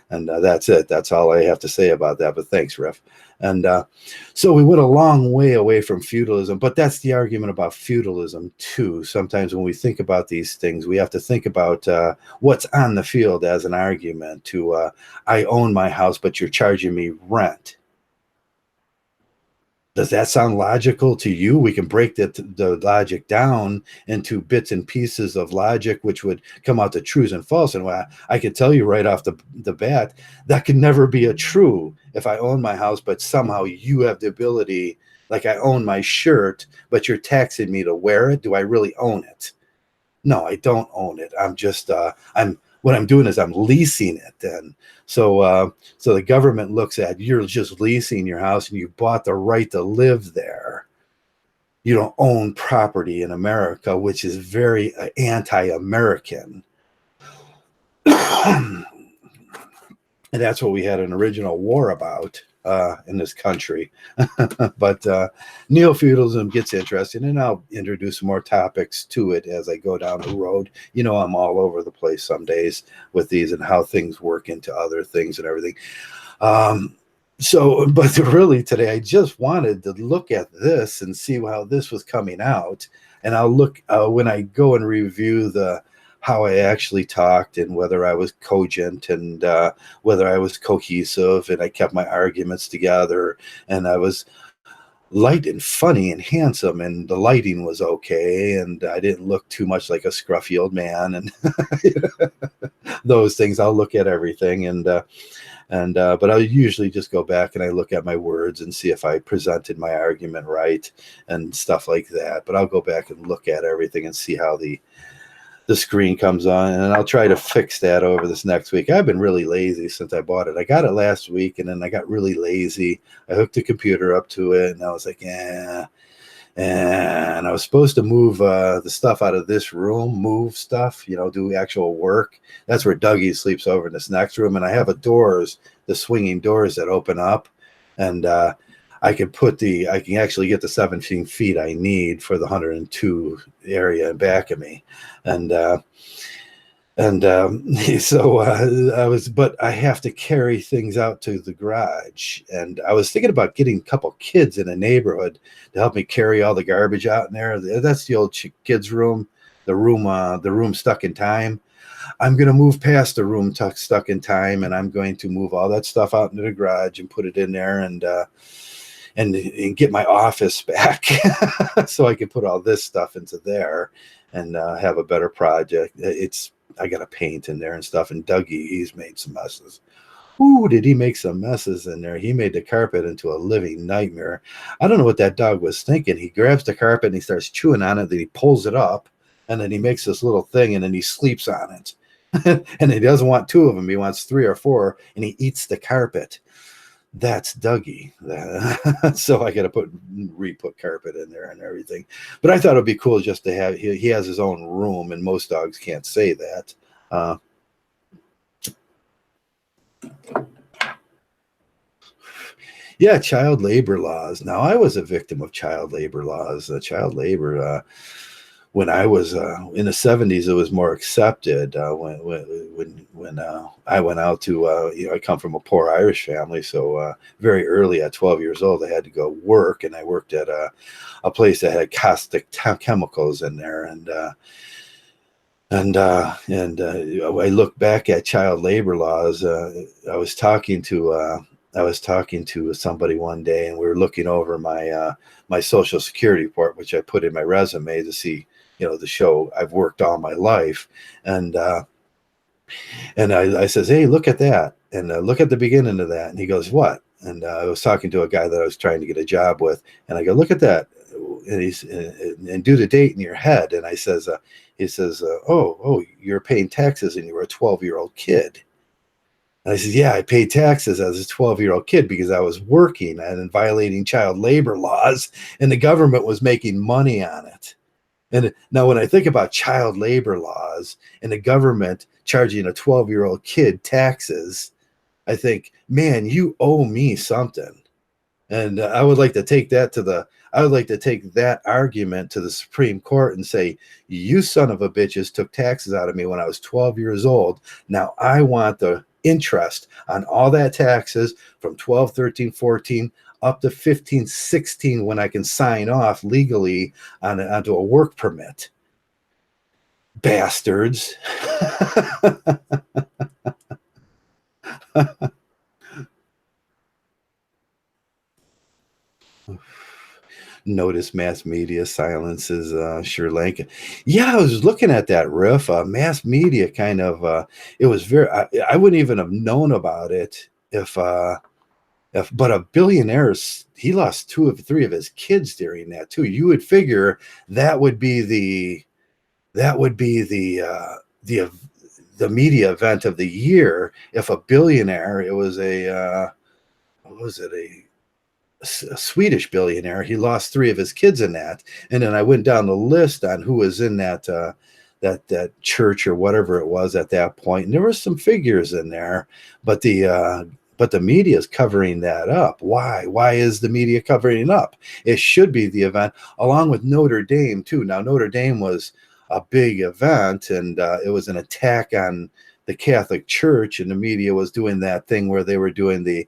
Speaker 1: that's it. That's all I have to say about that. But thanks, Riff. And so we went a long way away from feudalism, but that's the argument about feudalism too. Sometimes when we think about these things, we have to think about what's on the field as an argument to, I own my house, but you're charging me rent. Does that sound logical to you? We can break the logic down into bits and pieces of logic, which would come out to truths and false. And I can tell you right off the bat, that can never be a true. If I own my house, but somehow you have the ability, like I own my shirt, but you're taxing me to wear it. Do I really own it? No, I don't own it. I'm just, what I'm doing is I'm leasing it then. So the government looks at, you're just leasing your house and you bought the right to live there. You don't own property in America, which is very anti-American. And that's what we had an original war about in this country. But neo-feudalism gets interesting, and I'll introduce more topics to it as I go down the road. I'm all over the place some days with these and how things work into other things and everything. But really today, I just wanted to look at this and see how this was coming out. And I'll look when I go and review the how I actually talked and whether I was cogent and whether I was cohesive and I kept my arguments together and I was light and funny and handsome and the lighting was okay and I didn't look too much like a scruffy old man and those things. I'll look at everything but I usually just go back and I look at my words and see if I presented my argument right and stuff like that. But I'll go back and look at everything and see how the screen comes on, and I'll try to fix that over this next week. I've been really lazy since I bought it. I got it last week, and then I got really lazy. I hooked the computer up to it, and I was like, yeah. And I was supposed to move the stuff out of this room, move stuff, do actual work. That's where Dougie sleeps over in this next room, and I have the swinging doors that open up, and I can actually get the 17 feet I need for the 102 area in back of me. And but I have to carry things out to the garage. And I was thinking about getting a couple kids in a neighborhood to help me carry all the garbage out in there. That's the old kids' room, the room stuck in time. I'm going to move past the room stuck in time, and I'm going to move all that stuff out into the garage and put it in there and get my office back so I can put all this stuff into there and have a better project. I got to paint in there and stuff. And Dougie, he's made some messes. Ooh, did he make some messes in there? He made the carpet into a living nightmare. I don't know what that dog was thinking. He grabs the carpet and he starts chewing on it. Then he pulls it up and then he makes this little thing and then he sleeps on it. And he doesn't want two of them. He wants three or four and he eats the carpet. That's Dougie. So I got to re-put carpet in there and everything. But I thought it'd be cool just to have, he has his own room and most dogs can't say that. Yeah, child labor laws. Now, I was a victim of child labor laws. Child labor, when I was in the 70s, it was more accepted. When I went out to, I come from a poor Irish family, so very early at 12 years old, I had to go work, and I worked at a place that had caustic chemicals in there, I look back at child labor laws. I was talking to somebody one day, and we were looking over my Social Security report, which I put in my resume to see, the show I've worked all my life, and I says, hey, look at that, and look at the beginning of that, and he goes, what? And I was talking to a guy that I was trying to get a job with, and I go, look at that, and he's and do the date in your head, and I says, he says, oh, you're paying taxes, and you were a 12-year-old kid. And I said, yeah, I paid taxes as a 12-year-old kid because I was working and violating child labor laws, and the government was making money on it. And now when I think about child labor laws and the government charging a 12-year-old kid taxes, I think, man, you owe me something. And I would like to take that argument to the Supreme Court and say, you son of a bitches took taxes out of me when I was 12 years old. Now I want the interest on all that taxes from 12, 13, 14 up to 15, 16 when I can sign off legally onto a work permit. Bastards. Notice mass media silences Sri Lanka. Yeah, I was looking at that riff. Mass media kind of, it was very, I wouldn't even have known about it but a billionaire, he lost two of three of his kids during that too. You would figure that would be the media event of the year if a billionaire, it was what was it, a Swedish billionaire, he lost three of his kids in that. And then I went down the list on who was in that church or whatever it was at that point, and there were some figures in there, but the media is covering that up. Why is the media covering it up? It should be the event, along with Notre Dame too. Now Notre Dame was a big event, and it was an attack on the Catholic Church, and the media was doing that thing where they were doing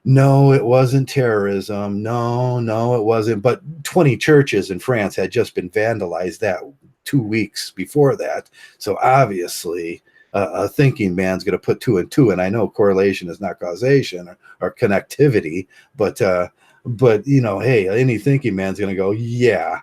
Speaker 1: no, it wasn't terrorism. No, it wasn't. But 20 churches in France had just been vandalized that 2 weeks before that. So obviously, a thinking man's going to put two and two. And I know correlation is not causation or connectivity, but hey, any thinking man's going to go, yeah.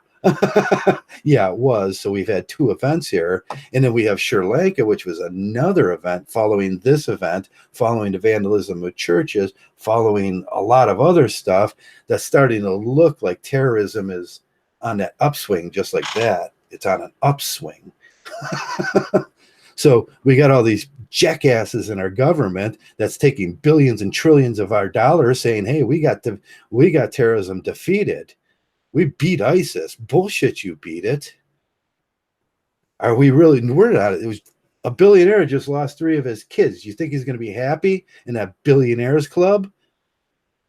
Speaker 1: Yeah, it was. So we've had 2 events here. And then we have Sri Lanka, which was another event following this event, following the vandalism of churches, following a lot of other stuff that's starting to look like terrorism is on that upswing, just like that. It's on an upswing. So we got all these jackasses in our government that's taking billions and trillions of our dollars saying, hey, we got terrorism defeated. We beat ISIS. Bullshit, you beat it. Are we really? We're not. It was a billionaire just lost 3 of his kids. You think he's going to be happy in that billionaires club?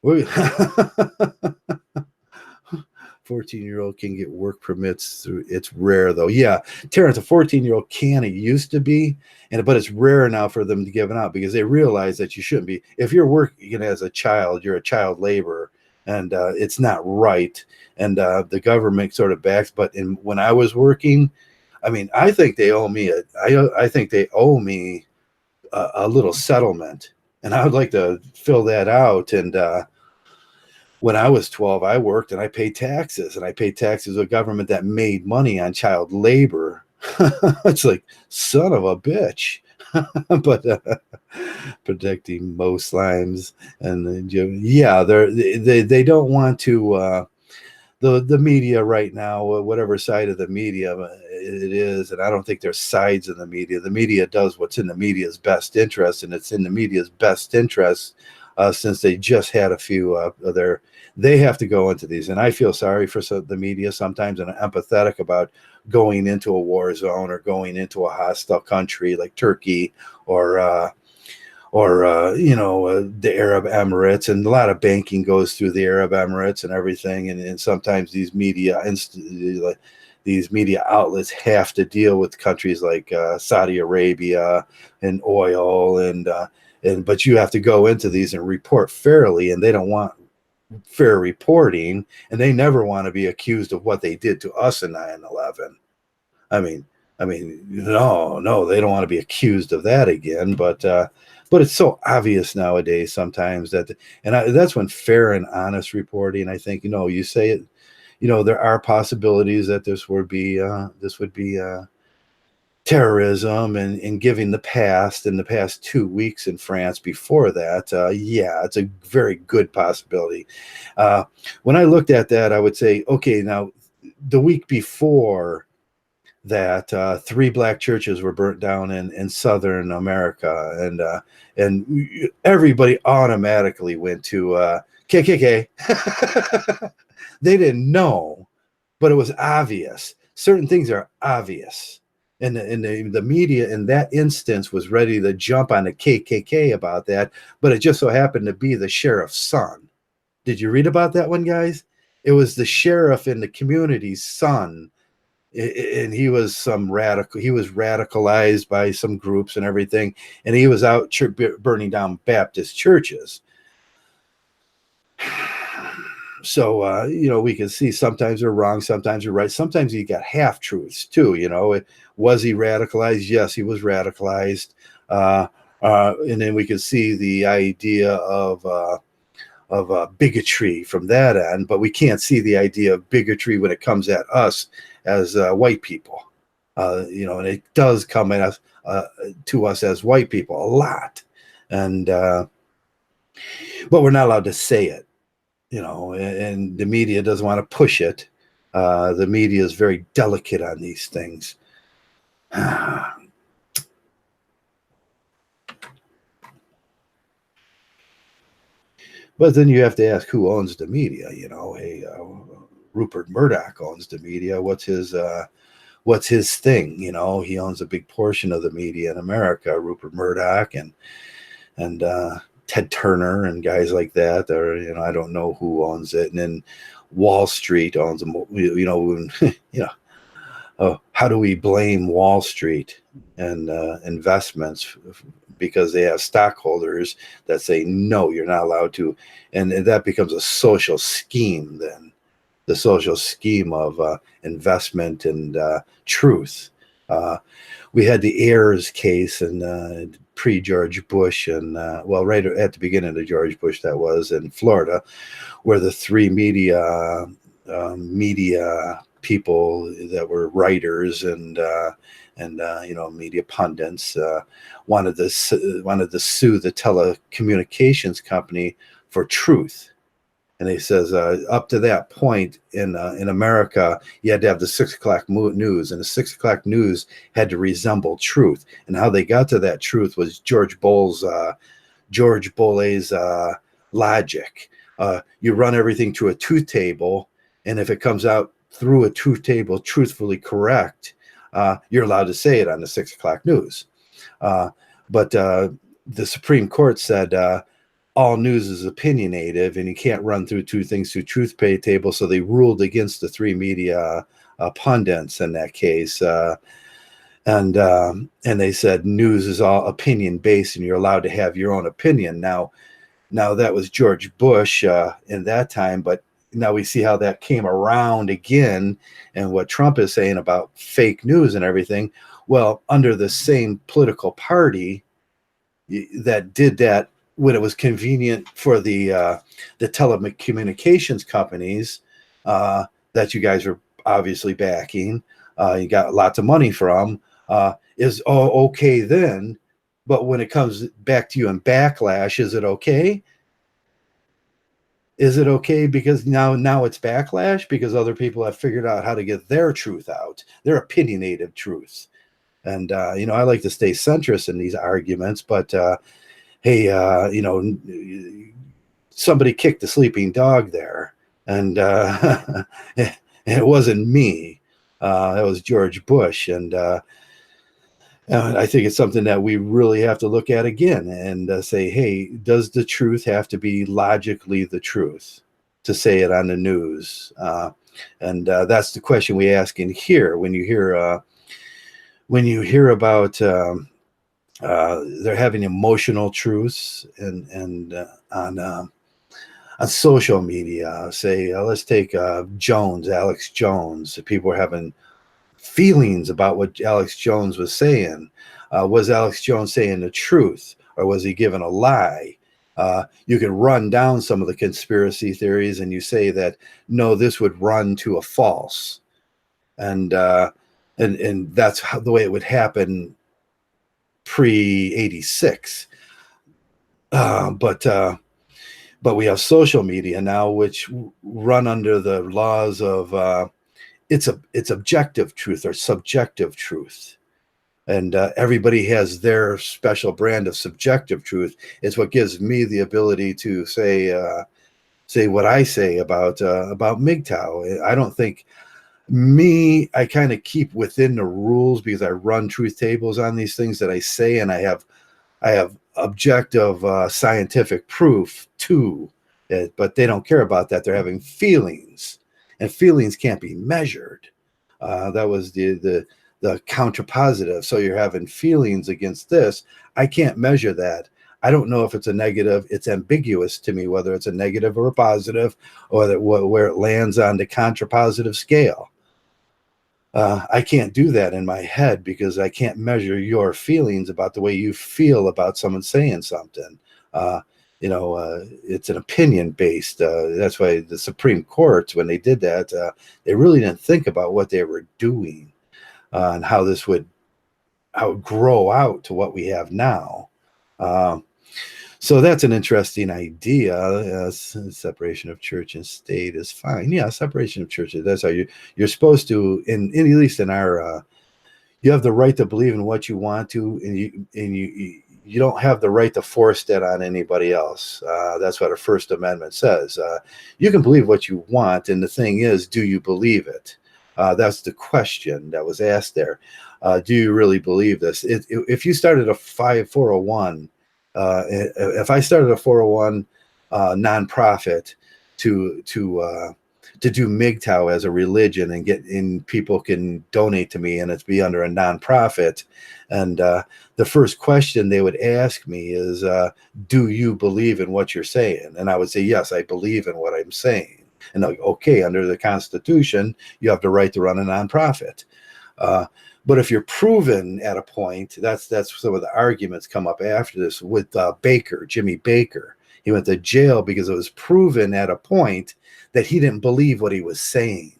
Speaker 1: 14-year-old can get work permits through. It's rare though. Yeah, Terrence, a 14-year-old can. It used to be, but it's rare now for them to give it out because they realize that you shouldn't be. If you're working as a child, you're a child laborer, and it's not right. And the government sort of backs. But when I was working, I mean, I think they owe me I think they owe me a little settlement, and I would like to fill that out. And when I was 12, I worked and I paid taxes, and I paid taxes to a government that made money on child labor. It's like, son of a bitch. But protecting Muslims, and yeah, they don't want to. The media right now, whatever side of the media it is, and I don't think there's sides in the media. The media does what's in the media's best interest, and it's in the media's best interest since they just had a few they have to go into these. And I feel sorry for the media sometimes, and I'm empathetic about going into a war zone or going into a hostile country like Turkey or the Arab Emirates, and a lot of banking goes through the Arab Emirates and everything. And sometimes these media outlets have to deal with countries like Saudi Arabia and oil, but you have to go into these and report fairly, and they don't want fair reporting, and they never want to be accused of what they did to us in 9/11. I mean, no, they don't want to be accused of that again. But it's so obvious nowadays sometimes that's when fair and honest reporting. I think you say it. There are possibilities that this would be terrorism, and giving the past 2 weeks in France before that, yeah, it's a very good possibility. When I looked at that, I would say, okay, now the week before that, 3 black churches were burnt down in Southern America, and everybody automatically went to KKK. They didn't know, but it was obvious. Certain things are obvious. And the media in that instance was ready to jump on the KKK about that, but it just so happened to be the sheriff's son. Did you read about that one, guys? It was the sheriff in the community's son, and he was he was radicalized by some groups and everything, and he was out burning down Baptist churches. So we can see sometimes they're wrong, sometimes they're right, sometimes he got half truths too. Was he radicalized? Yes, he was radicalized. And then we can see the idea of bigotry from that end, but we can't see the idea of bigotry when it comes at us as white people. And it does come at us to us as white people a lot, and but we're not allowed to say it. And the media doesn't want to push it. The media is very delicate on these things. But then you have to ask, who owns the media? Hey, Rupert Murdoch owns the media. What's his thing? He owns a big portion of the media in America. Rupert Murdoch and Ted Turner and guys like that. Or I don't know who owns it. And then Wall Street owns them. How do we blame Wall Street and investments because they have stockholders that say no, you're not allowed to, and that becomes a social scheme then. the social scheme of investment and truth. We had the Ayers case and pre-George Bush, and well, right at the beginning of George Bush, that was in Florida, where the three media people that were writers and media pundits wanted to sue the telecommunications company for truth. And he says up to that point in America, you had to have the 6 o'clock news, and the 6 o'clock news had to resemble truth. And how they got to that truth was George Bolle's logic. You run everything to a truth table, and if it comes out through a truth table truthfully correct, you're allowed to say it on the 6 o'clock news. But the Supreme Court said all news is opinionative, and you can't run through two things through truth table. So they ruled against the three media pundits in that case. And they said news is all opinion based, and you're allowed to have your own opinion. Now that was George Bush in that time, but now we see how that came around again, and what Trump is saying about fake news and everything. Well, under the same political party that did that when it was convenient for the telecommunications companies that you guys are obviously backing, you got lots of money from, is okay then, but when it comes back to you in backlash, is it okay? Is it okay because now it's backlash because other people have figured out how to get their truth out, their opinionated truth? And I like to stay centrist in these arguments, but hey, somebody kicked the sleeping dog there, and it wasn't me. It was George Bush, and I think it's something that we really have to look at again and say, hey, does the truth have to be logically the truth to say it on the news? And that's the question we ask in here when you hear about they're having emotional truths and on social media. Say, let's take Alex Jones. People are having feelings about what Alex Jones was saying. Was Alex Jones saying the truth, or was he giving a lie? You can run down some of the conspiracy theories, and you say that no, this would run to a false, and that's the way it would happen pre-86. But we have social media now, which run under the laws of it's objective truth or subjective truth, and everybody has their special brand of subjective truth. It's what gives me the ability to say what I say about Mgtow. I don't think I kind of keep within the rules because I run truth tables on these things that I say, and I have objective scientific proof too, but they don't care about that. They're having feelings, and feelings can't be measured. That was the counterpositive. So you're having feelings against this. I can't measure that. I don't know if it's a negative. It's ambiguous to me whether it's a negative or a positive, or where it lands on the contrapositive scale. I can't do that in my head because I can't measure your feelings about the way you feel about someone saying something. It's an opinion based. That's why the Supreme Court, when they did that, they really didn't think about what they were doing and how it would grow out to what we have now. So that's an interesting idea. Separation of church and state is fine. Yeah, separation of church. That's how you're supposed to. At least in our, you have the right to believe in what you want to, and you don't have the right to force that on anybody else. That's what our First Amendment says. You can believe what you want, and the thing is, do you believe it? That's the question that was asked there. Do you really believe this? If you started a 401. If I started a 401 nonprofit to do Mgtow as a religion and people can donate to me and it's be under a nonprofit, and the first question they would ask me is, do you believe in what you're saying? And I would say, yes, I believe in what I'm saying. And like, okay, under the Constitution, you have the right to run a nonprofit. But if you're proven at a point, that's some of the arguments come up after this with Jimmy Baker. He went to jail because it was proven at a point that he didn't believe what he was saying.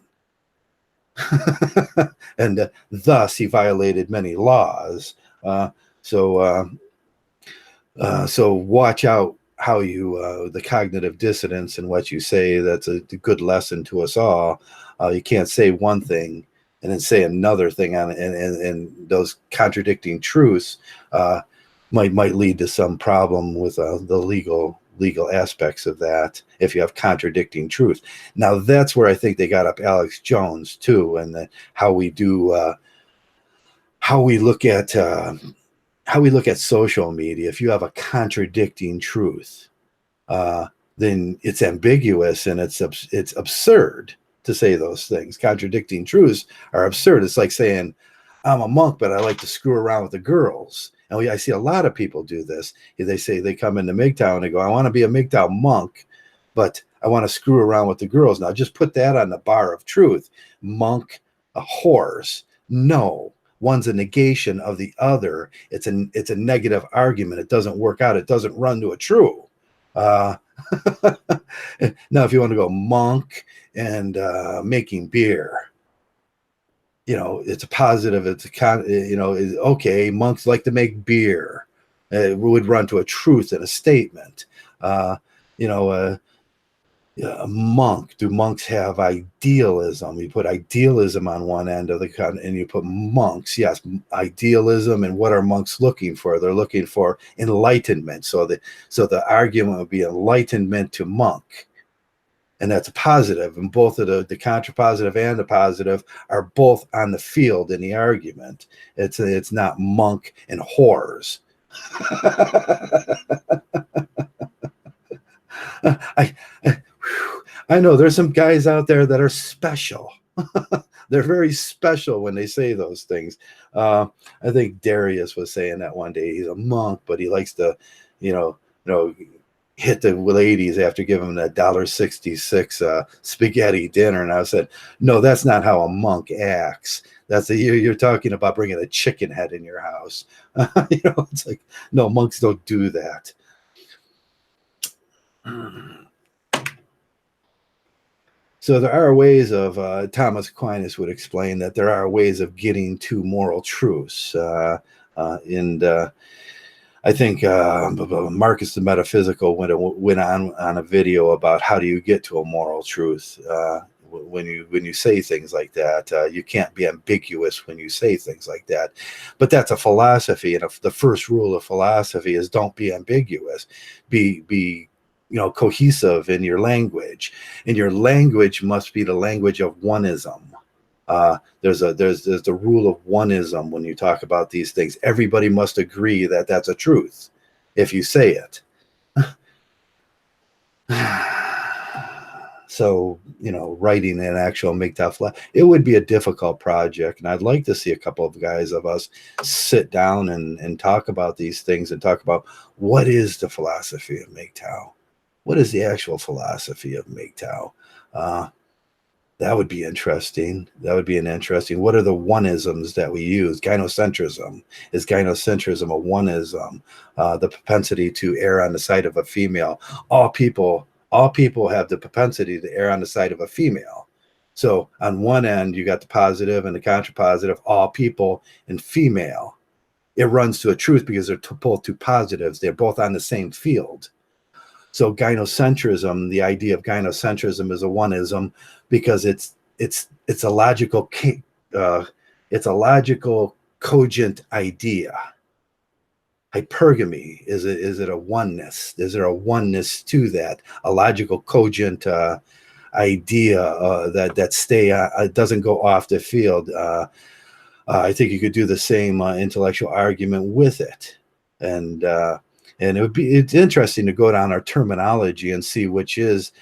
Speaker 1: And thus he violated many laws. So watch out how you the cognitive dissonance in what you say. That's a good lesson to us all. You can't say one thing and then say another thing on it, and those contradicting truths might lead to some problem with the legal aspects of that if you have contradicting truth. Now that's where I think they got up Alex Jones too, and how we look at social media. If you have a contradicting truth, then it's ambiguous and it's absurd to say those things. Contradicting truths are absurd. It's like saying, I'm a monk, but I like to screw around with the girls. And I see a lot of people do this. They say they come into Mgtow and they go, I want to be a Mgtow monk, but I want to screw around with the girls. Now just put that on the bar of truth. Monk, a whores. No, one's a negation of the other. It's a negative argument. It doesn't work out. It doesn't run to a true. Now, if you want to go monk and making beer, it's a positive. It's okay. Monks like to make beer. It would run to a truth and a statement. A monk. Do monks have idealism? You put idealism on one end of the and you put monks. Yes, idealism. And what are monks looking for? They're looking for enlightenment. So the argument would be enlightenment to monk. And that's a positive, and both of the contrapositive and the positive are both on the field in the argument. It's not monk and whores. I know there's some guys out there that are special. They're very special when they say those things. I think Darius was saying that one day. He's a monk, but he likes to, hit the ladies after giving them that $1.66 spaghetti dinner. And I said, no, that's not how a monk acts. You're talking about bringing a chicken head in your house. It's like, no, monks don't do that. So there are ways of, Thomas Aquinas would explain that there are ways of getting to moral truths. I think Marcus the Metaphysical went on a video about how do you get to a moral truth when you say things like that. You can't be ambiguous when you say things like that. But that's a philosophy, and the first rule of philosophy is don't be ambiguous. Be cohesive in your language, and your language must be the language of oneism. There's the rule of oneism when you talk about these things. Everybody must agree that that's a truth if you say it. So, writing an actual Mgtow, it would be a difficult project. And I'd like to see a couple of guys of us sit down and talk about these things and talk about what is the philosophy of Mgtow? What is the actual philosophy of Mgtow? That would be interesting. What are the oneisms that we use? Gynocentrism. Is gynocentrism a oneism? The propensity to err on the side of a female. All people have the propensity to err on the side of a female. So on one end, you got the positive and the contrapositive, all people and female. It runs to a truth because they're both two positives. They're both on the same field. So gynocentrism, the idea of gynocentrism is a oneism because it's a logical cogent idea. Hypergamy, is it a oneness? Is there a oneness to that? A logical cogent idea that doesn't go off the field. I think you could do the same intellectual argument with it, and it's interesting to go down our terminology and see which words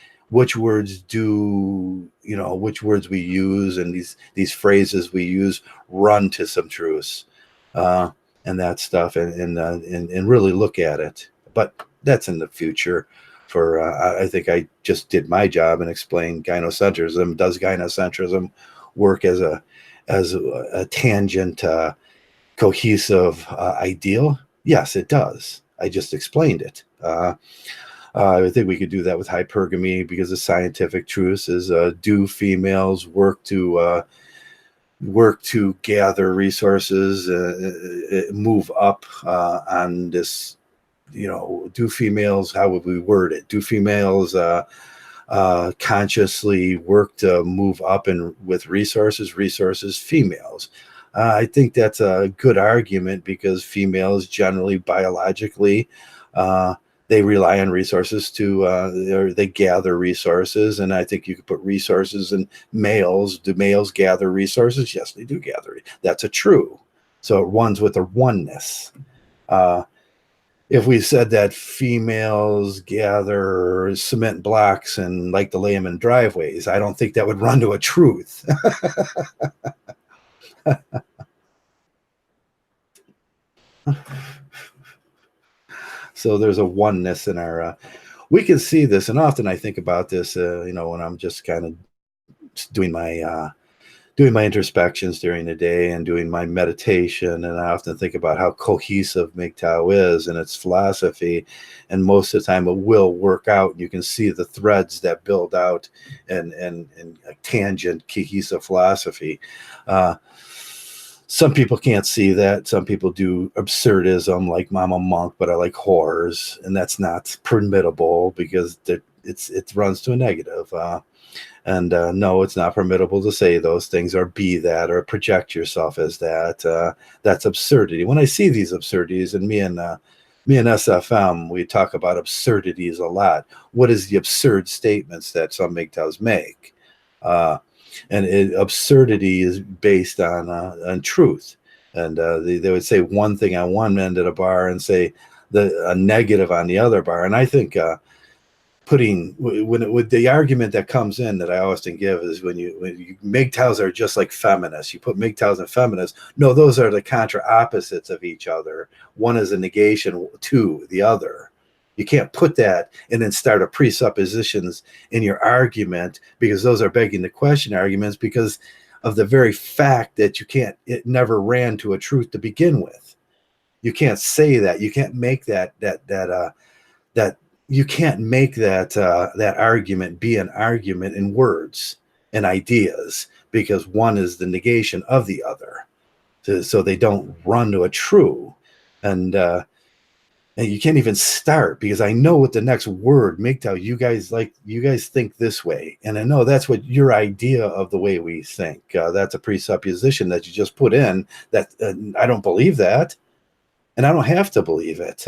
Speaker 1: we use, and these phrases we use run to some truths, and that stuff, and really look at it. But that's in the future. for I think I just did my job and explained gynocentrism. Does gynocentrism work as a tangent cohesive ideal? Yes, it does. I just explained it. I think we could do that with hypergamy, because the scientific truth is, do females work to gather resources, move up on this, do females, how would we word it? Do females consciously work to move up and with resources, females? I think that's a good argument, because females generally biologically, they rely on resources or they gather resources. And I think you could put resources in males. Do males gather resources? Yes, they do gather. That's a true. So it runs with a oneness. If we said that females gather cement blocks and like to lay them in driveways, I don't think that would run to a truth. So there's a oneness in our, we can see this. And often I think about this, when I'm just kind of doing my introspections during the day and doing my meditation. And I often think about how cohesive Mgtow is and its philosophy. And most of the time it will work out. You can see the threads that build out and a tangent cohesive philosophy. Some people can't see that. Some people do absurdism, like I'm a monk, but I like horrors. And that's not permittable, because it runs to a negative. And no, it's not permittable to say those things or be that or project yourself as that. That's absurdity. When I see these absurdities, and me and SFM, we talk about absurdities a lot. What is the absurd statements that some Mgtows make? Absurdity is based on truth. And they would say one thing on one end of the bar and say a negative on the other bar. And I think with the argument that comes in that I often give is, when you Mgtows are just like feminists. You put Mgtows and feminists. No, those are the contra opposites of each other. One is a negation to the other. You can't put that and then start a presuppositions in your argument, because those are begging the question arguments, because of the very fact that it never ran to a truth to begin with. You can't say that. You can't make that you can't make that argument be an argument in words and ideas, because one is the negation of the other. So they don't run to a true. And you can't even start, because I know what the next word, Mgtow, you guys think this way. And I know that's what your idea of the way we think. That's a presupposition that you just put in that I don't believe that. And I don't have to believe it.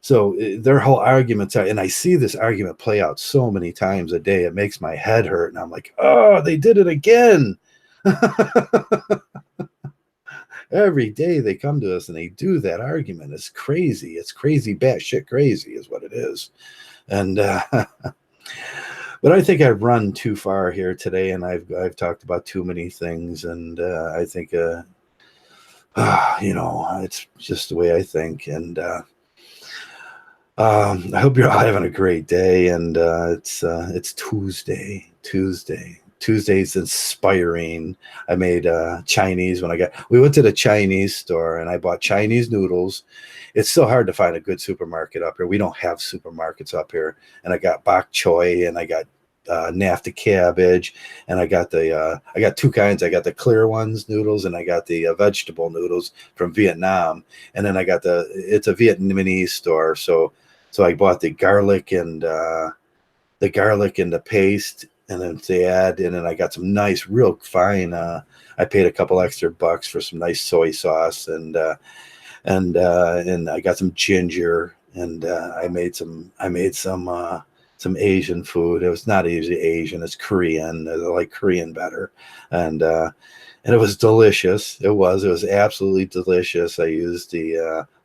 Speaker 1: So their whole arguments are, and I see this argument play out so many times a day, it makes my head hurt. And I'm like, oh, they did it again. Every day they come to us and they do that argument. It's crazy. It's crazy, batshit crazy is what it is. And but I think I've run too far here today, and I've talked about too many things. And I think it's just the way I think. And I hope you're all having a great day. And it's Tuesday. Tuesday's inspiring. I made Chinese we went to the Chinese store, and I bought Chinese noodles. It's so hard to find a good supermarket up here. We don't have supermarkets up here. And I got bok choy, and I got NAFTA cabbage, and I got two kinds. I got the clear ones noodles, and I got the vegetable noodles from Vietnam. And then it's a Vietnamese store, so I bought the garlic and the paste, and then and then I got some nice, real fine. I paid a couple extra bucks for some nice soy sauce, and I got some ginger, and I made some Asian food. It was not usually Asian; it's Korean. I like Korean better, and it was delicious. It was absolutely delicious. I used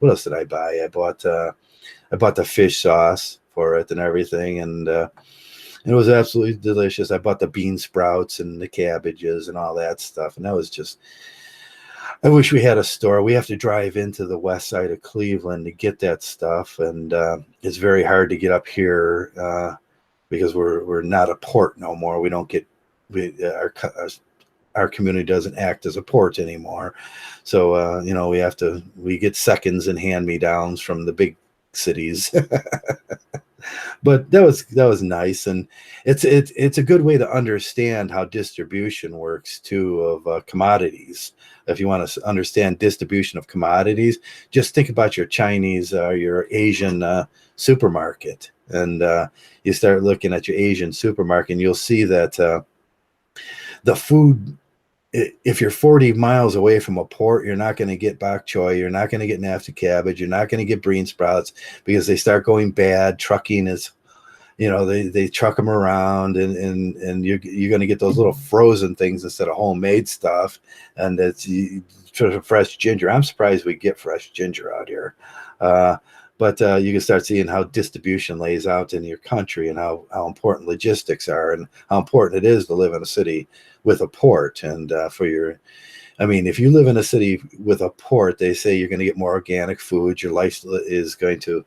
Speaker 1: what else did I buy? I bought the fish sauce for it and everything, and it was absolutely delicious. I bought the bean sprouts and the cabbages and all that stuff, and that was just I wish we had a store. We have to drive into the west side of Cleveland to get that stuff, and it's very hard to get up here because we're not a port no more. We don't get our community doesn't act as a port anymore. So we get seconds and hand me downs from the big cities. But that was nice, and it's a good way to understand how distribution works too of commodities. If you want to understand distribution of commodities, just think about your Chinese or your Asian supermarket, and you start looking at your Asian supermarket, and you'll see that the food, if you're 40 miles away from a port, you're not going to get bok choy, you're not going to get NAFTA cabbage, you're not going to get bean sprouts because they start going bad. Trucking is, they truck them around, and you're going to get those little frozen things instead of homemade stuff. And it's fresh ginger. I'm surprised we get fresh ginger out here. But you can start seeing how distribution lays out in your country, and how important logistics are, and how important it is to live in a city with a port. And if you live in a city with a port, they say you're going to get more organic food. Your life is going to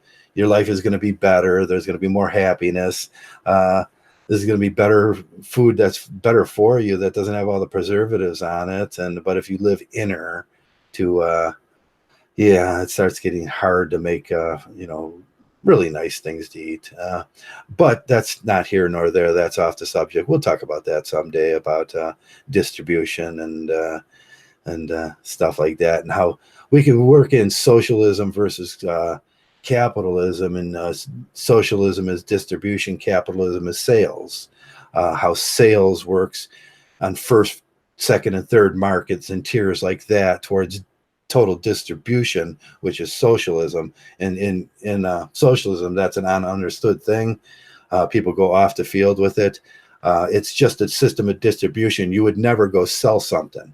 Speaker 1: be better. There's going to be more happiness. This is going to be better food that's better for you, that doesn't have all the preservatives on it. But if you live inner to it starts getting hard to make really nice things to eat. But that's not here nor there. That's off the subject. We'll talk about that someday, about distribution and stuff like that, and how we can work in socialism versus capitalism. And socialism is distribution, capitalism is sales. How sales works on first, second, and third markets and tiers like that towards total distribution, which is socialism. And in socialism, that's an ununderstood thing. People go off the field with it. It's just a system of distribution. You would never go sell something.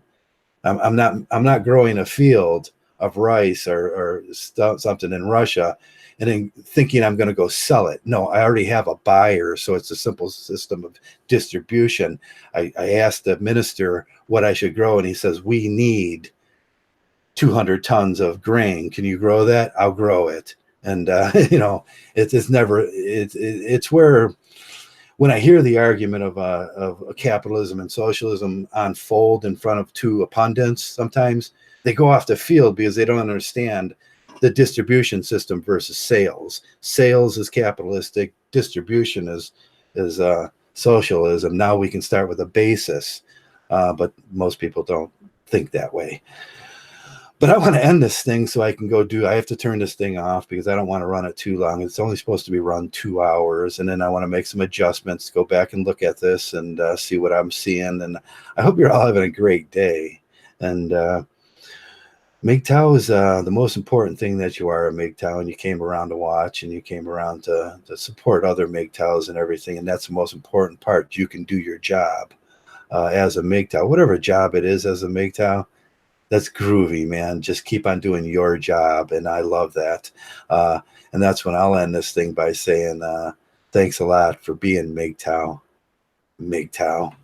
Speaker 1: I'm not growing a field of rice or something in Russia and then thinking I'm going to go sell it. No, I already have a buyer. So it's a simple system of distribution. I asked the minister what I should grow, and he says, we need 200 tons of grain. Can you grow that? I'll grow it. And it's where, when I hear the argument of capitalism and socialism unfold in front of two pundits, sometimes they go off the field because they don't understand the distribution system versus sales. Sales is capitalistic. Distribution is socialism. Now we can start with a basis, but most people don't think that way. But I want to end this thing so I can I have to turn this thing off because I don't want to run it too long. It's only supposed to be run 2 hours. And then I want to make some adjustments, go back and look at this and see what I'm seeing. And I hope you're all having a great day. And Mgtow is the most important thing that you are a Mgtow. And you came around to watch, and you came around to support other Mgtows and everything. And that's the most important part. You can do your job as a Mgtow, whatever job it is as a Mgtow. That's groovy, man. Just keep on doing your job. And I love that. And that's when I'll end this thing by saying, thanks a lot for being Mgtow. Mgtow.